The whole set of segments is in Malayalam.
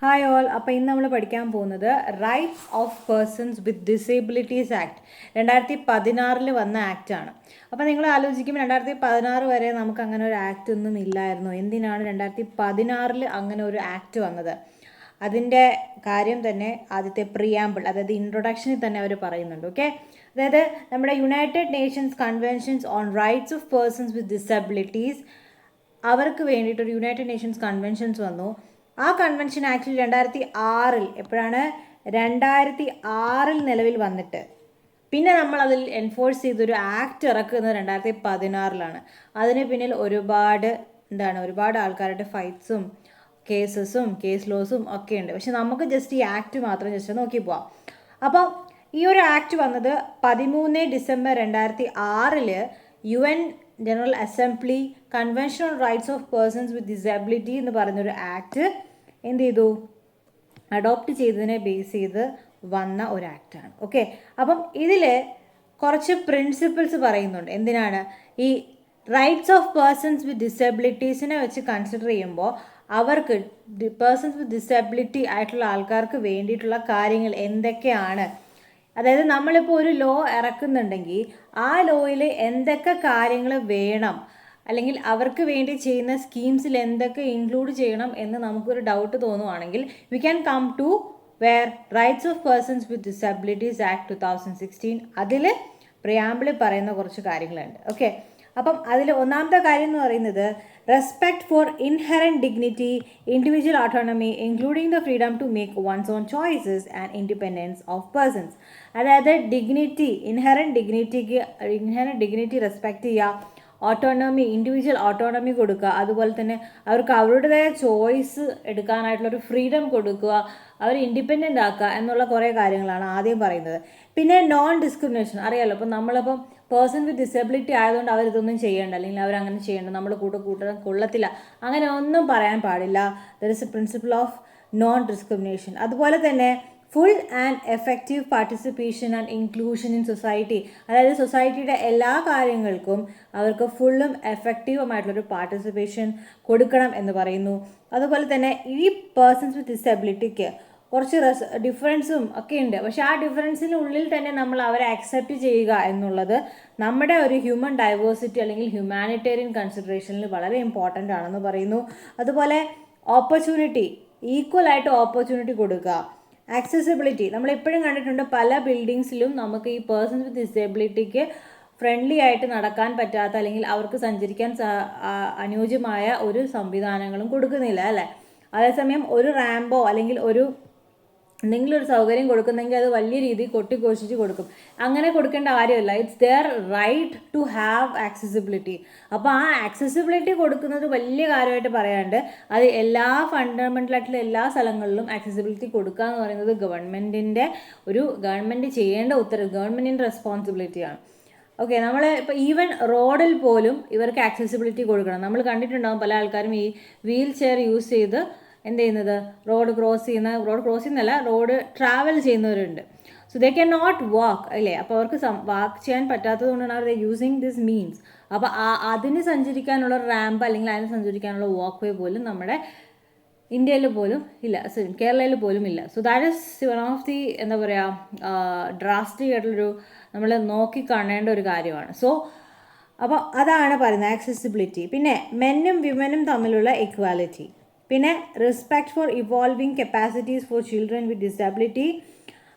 Hi all. അപ്പോൾ ഇന്ന് നമ്മൾ പഠിക്കാൻ പോകുന്നത് rights of persons with disabilities act 2016 വന്ന ആക്റ്റാണ്. അപ്പോൾ നിങ്ങൾ ആലോചിക്കുമ്പോൾ 2016 വരെ നമുക്ക് അങ്ങനെ ഒരു ആക്റ്റ് ഒന്നും ഇല്ലായിരുന്നു. എന്തിനാണ് 2016 അങ്ങനെ ഒരു ആക്ട് വന്നത്? അതിൻ്റെ കാര്യം തന്നെ ആദ്യത്തെ പ്രിയാമ്പിൾ, അതായത് ഇൻട്രൊഡക്ഷനിൽ തന്നെ അവർ പറയുന്നുണ്ട്. ഓക്കെ, അതായത് നമ്മുടെ United Nations conventions on rights of persons with disabilities, അവർക്ക് വേണ്ടിയിട്ടൊരു യുണൈറ്റഡ് നേഷൻസ് കൺവെൻഷൻസ് വന്നു. ആ കൺവെൻഷൻ ആക്ച്വലി 2006 എപ്പോഴാണ് 2006 നിലവിൽ വന്നിട്ട് പിന്നെ നമ്മൾ അതിൽ എൻഫോഴ്സ് ചെയ്തൊരു ആക്ട് ഇറക്കുന്നത് 2016 അതിന് പിന്നിൽ ഒരുപാട് ആൾക്കാരുടെ ഫൈറ്റ്സും കേസ് ലോസും ഒക്കെ ഉണ്ട്. പക്ഷെ നമുക്ക് ജസ്റ്റ് ഈ ആക്ട് മാത്രം ജസ്റ്റ് നോക്കി പോവാം. അപ്പോൾ ഈ ഒരു ആക്ട് വന്നത് 13 December 2006 UN general assembly convention on rights of persons with disability എന്ന് പറയുന്നൊരു ആക്ട് എന്ത് ചെയ്തു, അഡോപ്റ്റ് ചെയ്തതിനെ ബേസ് ചെയ്ത് വന്ന ഒരു ആക്റ്റാണ്. ഓക്കെ, അപ്പം ഇതിൽ കുറച്ച് പ്രിൻസിപ്പിൾസ് പറയുന്നുണ്ട്. എന്തിനാണ് ഈ റൈറ്റ്സ് ഓഫ് പേഴ്സൺസ് വിത്ത് ഡിസബിലിറ്റീസിനെ വെച്ച് കൺസിഡർ ചെയ്യുമ്പോൾ അവർക്ക് പേഴ്സൺസ് വിത്ത് ഡിസബിലിറ്റി ആയിട്ടുള്ള ആൾക്കാർക്ക് വേണ്ടിയിട്ടുള്ള കാര്യങ്ങൾ എന്തൊക്കെയാണ്, അതായത് നമ്മളിപ്പോൾ ഒരു ലോ ഇറക്കുന്നുണ്ടെങ്കിൽ ആ ലോയിൽ എന്തൊക്കെ കാര്യങ്ങൾ വേണം, അല്ലെങ്കിൽ അവർക്ക് വേണ്ടി ചെയ്യുന്ന സ്കീംസിൽ എന്തൊക്കെ ഇൻക്ലൂഡ് ചെയ്യണം എന്ന് നമുക്കൊരു ഡൗട്ട് തോന്നുവാണെങ്കിൽ we can come to where rights of persons with disabilities act 2016. അതിൽ പ്രിയാമ്പിളിൽ പറയുന്ന കുറച്ച് കാര്യങ്ങളുണ്ട്. ഓക്കെ, അപ്പം അതിൽ ഒന്നാമത്തെ കാര്യം എന്ന് പറയുന്നത് respect for inherent dignity, individual autonomy including the freedom to make one's own choices and independence of persons. അതായത് ഇൻഹെറൻറ്റ് ഡിഗ്നിറ്റി റെസ്പെക്റ്റ് ചെയ്യുക, ഓട്ടോണമി, ഇൻഡിവിജ്വൽ ഓട്ടോണമി കൊടുക്കുക, അതുപോലെ തന്നെ അവർക്ക് അവരുടേതായ ചോയ്സ് എടുക്കാനായിട്ടുള്ളൊരു ഫ്രീഡം കൊടുക്കുക, അവർ ഇൻഡിപെൻഡൻ്റ് ആക്കുക എന്നുള്ള കുറേ കാര്യങ്ങളാണ് ആദ്യം പറയുന്നത്. പിന്നെ നോൺ ഡിസ്ക്രിമിനേഷൻ അറിയാമല്ലോ. അപ്പം നമ്മളിപ്പം പേഴ്സൺ വിത്ത് ഡിസബിലിറ്റി ആയതുകൊണ്ട് അവരിതൊന്നും ചെയ്യേണ്ട, അല്ലെങ്കിൽ അവരങ്ങനെ ചെയ്യേണ്ട, നമ്മൾ കൂട്ടം കൊള്ളത്തില്ല, അങ്ങനെ ഒന്നും പറയാൻ പാടില്ല. There is A principle of non discrimination. അതുപോലെ തന്നെ full and effective participation and inclusion in society, അതായത് സൊസൈറ്റിയുടെ എല്ലാ കാര്യങ്ങൾക്കും അവർക്ക് ഫുള്ളും എഫക്റ്റീവുമായിട്ടുള്ളൊരു പാർട്ടിസിപ്പേഷൻ കൊടുക്കണം എന്ന് പറയുന്നു. അതുപോലെ തന്നെ ഈ പേഴ്സൺസ് വിത്ത് ഡിസബിലിറ്റിക്ക് കുറച്ച് ഡിഫറൻസും ഒക്കെ ഉണ്ട്. പക്ഷേ ആ ഡിഫറൻസിനുള്ളിൽ തന്നെ നമ്മൾ അവരെ അക്സെപ്റ്റ് ചെയ്യുക എന്നുള്ളത് നമ്മുടെ ഒരു ഹ്യൂമൻ ഡൈവേഴ്സിറ്റി അല്ലെങ്കിൽ ഹ്യൂമാനിറ്റേറിയൻ കൺസിഡറേഷനിൽ വളരെ ഇമ്പോർട്ടൻ്റ് ആണെന്ന് പറയുന്നു. അതുപോലെ ഓപ്പർച്യൂണിറ്റി, ഈക്വലായിട്ട് ഓപ്പർച്യൂണിറ്റി കൊടുക്കുക. ആക്സസിബിലിറ്റി, നമ്മളെപ്പോഴും കണ്ടിട്ടുണ്ട് പല ബിൽഡിങ്സിലും നമുക്ക് ഈ പേഴ്സൺസ് വിത്ത് ഡിസേബിലിറ്റിക്ക് ഫ്രണ്ട്ലി ആയിട്ട് നടക്കാൻ പറ്റാത്ത, അല്ലെങ്കിൽ അവർക്ക് സഞ്ചരിക്കാൻ അനുയോജ്യമായ ഒരു സംവിധാനങ്ങളും കൊടുക്കുന്നില്ല അല്ലേ. അതേസമയം ഒരു റാമ്പോ അല്ലെങ്കിൽ എന്തെങ്കിലും ഒരു സൗകര്യം കൊടുക്കുന്നെങ്കിൽ അത് വലിയ രീതിയിൽ കൊട്ടിഘോഷിച്ച് കൊടുക്കും. അങ്ങനെ കൊടുക്കേണ്ട കാര്യമല്ല. It's their right to have accessibility. അപ്പോൾ ആ ആക്സസിബിലിറ്റി കൊടുക്കുന്നത് വലിയ കാര്യമായിട്ട് പറയാണ്ട് അത് എല്ലാ ഫണ്ടമെൻ്റലായിട്ടുള്ള എല്ലാ സ്ഥലങ്ങളിലും ആക്സസിബിലിറ്റി കൊടുക്കുക എന്ന് പറയുന്നത് ഗവൺമെൻറ് ചെയ്യേണ്ട ഗവൺമെൻറ്റിൻ്റെ റെസ്പോൺസിബിലിറ്റിയാണ്. ഓക്കെ, നമ്മൾ ഇപ്പോൾ ഈവൻ റോഡിൽ പോലും ഇവർക്ക് ആക്സസിബിലിറ്റി കൊടുക്കണം. നമ്മൾ കണ്ടിട്ടുണ്ടാകും പല ആൾക്കാരും ഈ വീൽ ചെയർ യൂസ് ചെയ്ത് എന്ത് ചെയ്യുന്നത്, റോഡ് ക്രോസ് ചെയ്യുന്നല്ല, റോഡ് ട്രാവൽ ചെയ്യുന്നവരുണ്ട്. So they can not walk അല്ലേ. അപ്പോൾ അവർക്ക് വാക്ക് ചെയ്യാൻ പറ്റാത്തത് കൊണ്ടാണ് അവർ യൂസിങ് ദിസ് മീൻസ്. അപ്പോൾ അതിന് സഞ്ചരിക്കാനുള്ള റാമ്പ് അല്ലെങ്കിൽ അതിന് സഞ്ചരിക്കാനുള്ള വാക്ക് വേ പോലും നമ്മുടെ ഇന്ത്യയിൽ പോലും ഇല്ല, കേരളയിൽ പോലും ഇല്ല. So that is one of the എന്താ പറയുക ഡ്രാസ്റ്റിക് ആയിട്ടുള്ളൊരു നമ്മൾ നോക്കി കാണേണ്ട ഒരു കാര്യമാണ്. സോ അപ്പോൾ അതാണ് പറയുന്നത് ആക്സസിബിലിറ്റി. പിന്നെ മെന്നും വിമനും തമ്മിലുള്ള ഇക്വാലിറ്റി, പിന്നെ respect for evolving capacities for children with disability,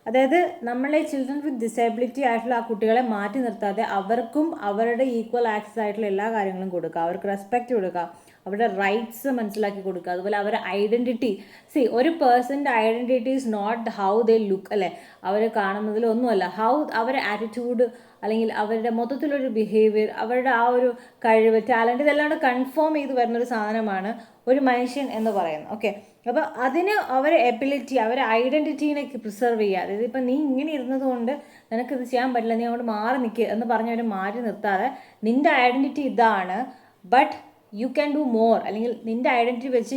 അതായത് നമ്മളെ ചിൽഡ്രൻ വിത്ത് ഡിസബിലിറ്റി ആയിട്ടുള്ള ആ കുട്ടികളെ മാറ്റി നിർത്താതെ അവർക്കും അവരുടെ ഈക്വൽ ആക്സസ് ആയിട്ടുള്ള എല്ലാ കാര്യങ്ങളും കൊടുക്കുക, അവർക്ക് റെസ്പെക്റ്റ് കൊടുക്കുക, അവരുടെ റൈറ്റ്സ് മനസ്സിലാക്കി കൊടുക്കുക. അതുപോലെ അവരുടെ ഐഡൻറ്റിറ്റി, ഒരു പേഴ്സൻ്റെ identity is not how they look അല്ലേ, അവർ കാണുന്നതിലൊന്നുമല്ല, അവരുടെ ആറ്റിറ്റ്യൂഡ് അല്ലെങ്കിൽ അവരുടെ മൊത്തത്തിലൊരു ബിഹേവിയർ, അവരുടെ ആ ഒരു കഴിവ്, ടാലൻറ്റ്, ഇതെല്ലാം കൂടെ കൺഫേം ചെയ്ത് വരുന്നൊരു സാധനമാണ് ഒരു മനുഷ്യൻ എന്ന് പറയുന്നത്. ഓക്കെ, അപ്പോൾ അതിന് അവരെ എബിലിറ്റി, അവരെ ഐഡൻറ്റിറ്റീനെ പ്രിസർവ് ചെയ്യുക. അതായത് ഇപ്പം നീ ഇങ്ങനെ ഇരുന്നത് കൊണ്ട് നിനക്കിത് ചെയ്യാൻ പറ്റില്ല, നീ അങ്ങോട്ട് മാറി നിൽക്കുക എന്ന് പറഞ്ഞവർ മാറ്റി നിർത്താതെ നിൻ്റെ ഐഡൻറ്റിറ്റി ഇതാണ്, but you can do more, അല്ലെങ്കിൽ നിൻ്റെ ഐഡൻറ്റിറ്റി വെച്ച്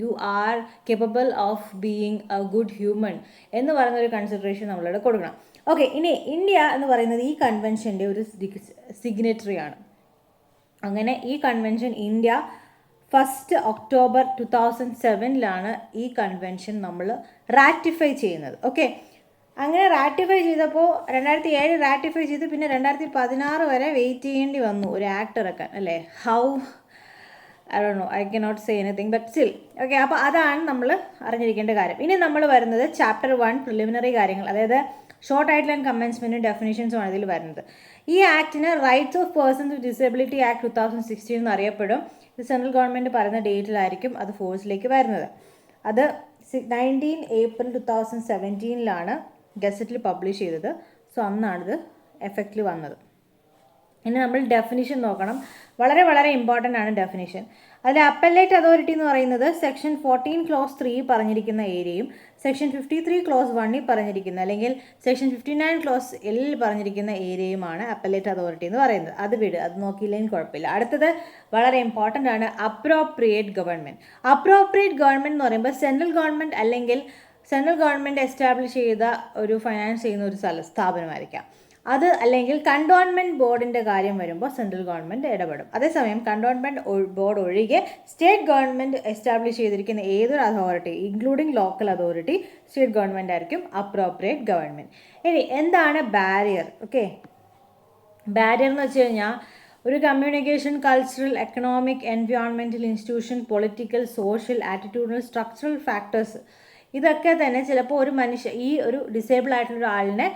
you are capable of being A good human എന്ന് പറയുന്നൊരു കൺസിഡറേഷൻ നമ്മളിവിടെ കൊടുക്കണം. ഓക്കെ, ഇനി ഇന്ത്യ എന്ന് പറയുന്നത് ഈ കൺവെൻഷൻ്റെ ഒരു സിഗ്നറ്ററിയാണ്. അങ്ങനെ ഈ കൺവെൻഷൻ ഇന്ത്യ October 2007 ഈ കൺവെൻഷൻ നമ്മൾ റാറ്റിഫൈ ചെയ്യുന്നത്. ഓക്കെ, അങ്ങനെ റാറ്റിഫൈ ചെയ്തപ്പോൾ 2007 റാറ്റിഫൈ ചെയ്ത് പിന്നെ 2016 വരെ വെയിറ്റ് ചെയ്യേണ്ടി വന്നു ഒരു ആക്ട് ഇറക്കാൻ, അല്ലേ? How I don't know, I cannot say anything but still. Okay, അപ്പോൾ അതാണ് നമ്മൾ അറിഞ്ഞിരിക്കേണ്ട കാര്യം. ഇനി നമ്മൾ വരുന്നത് ചാപ്റ്റർ 1 പ്രിലിമിനറി കാര്യങ്ങൾ, അതായത് ഷോർട്ട് ആയിട്ടുള്ള കമൻസ്മെൻറ്റും ഡെഫിനേഷൻസും ആണ് ഇതിൽ വരുന്നത്. ഈ ആക്ടിന് rights of persons with disability act 2016 എന്ന് അറിയപ്പെടും. ഇത് സെൻട്രൽ ഗവൺമെൻറ് പറയുന്ന ഡേറ്റിലായിരിക്കും അത് ഫോഴ്സിലേക്ക് വരുന്നത്. അത് 19 April 2017 ഗസറ്റിൽ പബ്ലിഷ് ചെയ്തത്. സോ അന്നാണിത് എഫക്റ്റിൽ വന്നത്. ഇനി നമ്മൾ ഡെഫിനിഷൻ നോക്കണം. വളരെ വളരെ ഇമ്പോർട്ടൻ്റ് ആണ് ഡെഫിനിഷൻ. അതിൽ അപ്പലേറ്റ് അതോറിറ്റി എന്ന് പറയുന്നത് സെക്ഷൻ 14 Clause 3 പറഞ്ഞിരിക്കുന്ന ഏരിയയും സെക്ഷൻ 53 Clause 1 പറഞ്ഞിരിക്കുന്ന, അല്ലെങ്കിൽ സെക്ഷൻ 59 Clause L പറഞ്ഞിരിക്കുന്ന ഏരിയയുമാണ് അപ്പലേറ്റ് അതോറിറ്റി എന്ന് പറയുന്നത്. അത് വിട്, അത് നോക്കിയില്ലെങ്കിൽ കുഴപ്പമില്ല. അടുത്തത് വളരെ ഇമ്പോർട്ടൻ്റ് ആണ്, അപ്രോപ്രിയേറ്റ് ഗവൺമെൻറ്. അപ്രോപ്രിയേറ്റ് ഗവൺമെൻറ് എന്ന് പറയുമ്പോൾ സെൻട്രൽ ഗവൺമെൻറ് അല്ലെങ്കിൽ സെൻട്രൽ ഗവൺമെൻറ് എസ്റ്റാബ്ലിഷ് ചെയ്ത ഒരു ഫൈനാൻസ് ചെയ്യുന്ന ഒരു സ്ഥാപനമായിരിക്കാം അത്, അല്ലെങ്കിൽ കണ്ടോൺമെൻറ്റ് ബോർഡിൻ്റെ കാര്യം വരുമ്പോൾ സെൻട്രൽ ഗവൺമെൻറ് ഇടപെടും. അതേസമയം കണ്ടോൺമെൻറ്റ് ബോർഡ് ഒഴികെ സ്റ്റേറ്റ് ഗവൺമെൻറ് എസ്റ്റാബ്ലിഷ് ചെയ്തിരിക്കുന്ന ഏതൊരു authority, including local authority, state government ആയിരിക്കും അപ്രോപ്രിയേറ്റ് ഗവൺമെൻറ്. ഇനി എന്താണ് ബാരിയർ? ഓക്കെ, ബാരിയർ എന്ന് വെച്ച് കഴിഞ്ഞാൽ ഒരു communication, cultural, economic, environmental, institution, political, social, attitudinal, structural factors, ഇതൊക്കെ തന്നെ ചിലപ്പോൾ ഒരു ഈ ഒരു ഡിസേബിൾ ആയിട്ടുള്ള ഒരാളിനെ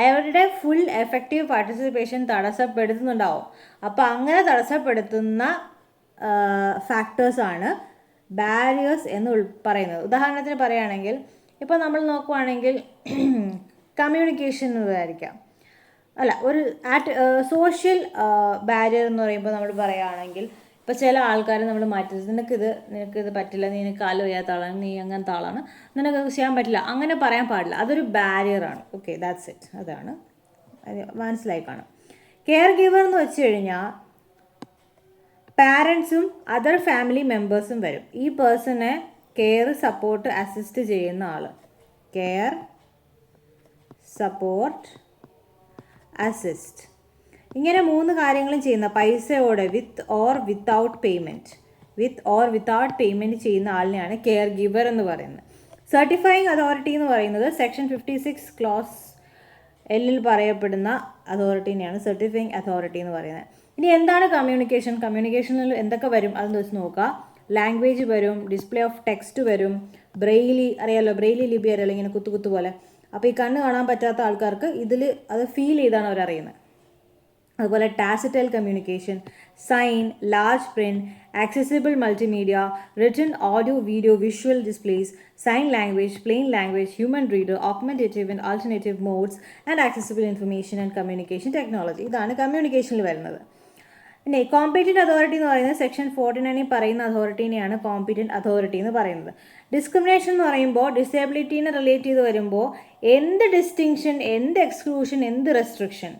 അവരുടെ ഫുൾ എഫക്റ്റീവ് പാർട്ടിസിപ്പേഷൻ തടസ്സപ്പെടുത്തുന്നുണ്ടാവും. അപ്പോൾ അങ്ങനെ തടസ്സപ്പെടുത്തുന്ന ഫാക്ടേഴ്സാണ് ബാരിയേഴ്സ് എന്ന് പറയുന്നത്. ഉദാഹരണത്തിന് പറയുകയാണെങ്കിൽ, ഇപ്പോൾ നമ്മൾ നോക്കുവാണെങ്കിൽ കമ്മ്യൂണിക്കേഷൻ എന്നതായിരിക്കാം, അല്ല, ഒരു സോഷ്യൽ ബാരിയർ എന്ന് പറയുമ്പോൾ നമ്മൾ പറയുകയാണെങ്കിൽ, ഇപ്പോൾ ചില ആൾക്കാരെ നമ്മൾ മാറ്റുന്നത്, നിനക്കിത് പറ്റില്ല, നീ കാല് വയ്യാത്ത ആളാണ്, നീ അങ്ങനത്തെ ആളാണ്, നിനക്കത് ചെയ്യാൻ പറ്റില്ല, അങ്ങനെ പറയാൻ പാടില്ല. അതൊരു ബാരിയറാണ്. Okay, that's it. അതാണ് മനസ്സിലായി കാണും. കെയർ ഗിവർ എന്ന് വെച്ച് കഴിഞ്ഞാൽ പാരൻസും അതർ ഫാമിലി മെമ്പേഴ്സും വരും. ഈ പേഴ്സണെ കെയർ, സപ്പോർട്ട്, അസിസ്റ്റ് ചെയ്യുന്ന ആൾ. കെയർ, സപ്പോർട്ട്, അസിസ്റ്റ്, ഇങ്ങനെ 3 കാര്യങ്ങളും ചെയ്യുന്ന, പൈസയോടെ, വിത്ത് ഓർ വിത്തൗട്ട് പേയ്മെൻറ്റ് ചെയ്യുന്ന ആളിനെയാണ് കെയർ ഗിവർ എന്ന് പറയുന്നത്. സർട്ടിഫൈയിങ് അതോറിറ്റി എന്ന് പറയുന്നത് സെക്ഷൻ 56 Clause L പറയപ്പെടുന്ന അതോറിറ്റീനെയാണ് സർട്ടിഫൈയിങ് അതോറിറ്റി എന്ന് പറയുന്നത്. ഇനി എന്താണ് കമ്മ്യൂണിക്കേഷൻ? കമ്മ്യൂണിക്കേഷനിൽ എന്തൊക്കെ വരും അതെന്ന് വെച്ച് നോക്കുക. ലാംഗ്വേജ് വരും, ഡിസ്പ്ലേ ഓഫ് ടെക്സ്റ്റ് വരും, ബ്രെയിലി അറിയാലോ, ബ്രെയിലി ലിപി അറിയാലോ, ഇങ്ങനെ കുത്തു പോലെ. അപ്പോൾ ഈ കണ്ണ് കാണാൻ പറ്റാത്ത ആൾക്കാർക്ക് ഇതിൽ അത് ഫീൽ ചെയ്താണ് അവരറിയുന്നത്. അതുപോലെ tactile communication, sign, large print, accessible multimedia, written, audio, video, visual displays, sign language, plain language, human reader, augmentative and alternative modes and accessible information and communication technology. ഇതാണ് കമ്മ്യൂണിക്കേഷനിൽ വരുന്നത്. പിന്നെ കോമ്പീറ്റൻറ്റ് അതോറിറ്റി എന്ന് പറയുന്നത് സെക്ഷൻ 49 പറയുന്ന അതോറിറ്റീനെയാണ് കോമ്പീറ്റൻറ്റ് അതോറിറ്റി എന്ന് പറയുന്നത്. ഡിസ്ക്രിമിനേഷൻ എന്ന് പറയുമ്പോൾ ഡിസേബിലിറ്റീനെ റിലേറ്റ് ചെയ്ത് വരുമ്പോൾ എന്ത് ഡിസ്റ്റിങ്ഷൻ, എന്ത് എക്സ്ക്ലൂഷൻ, എന്ത് restriction,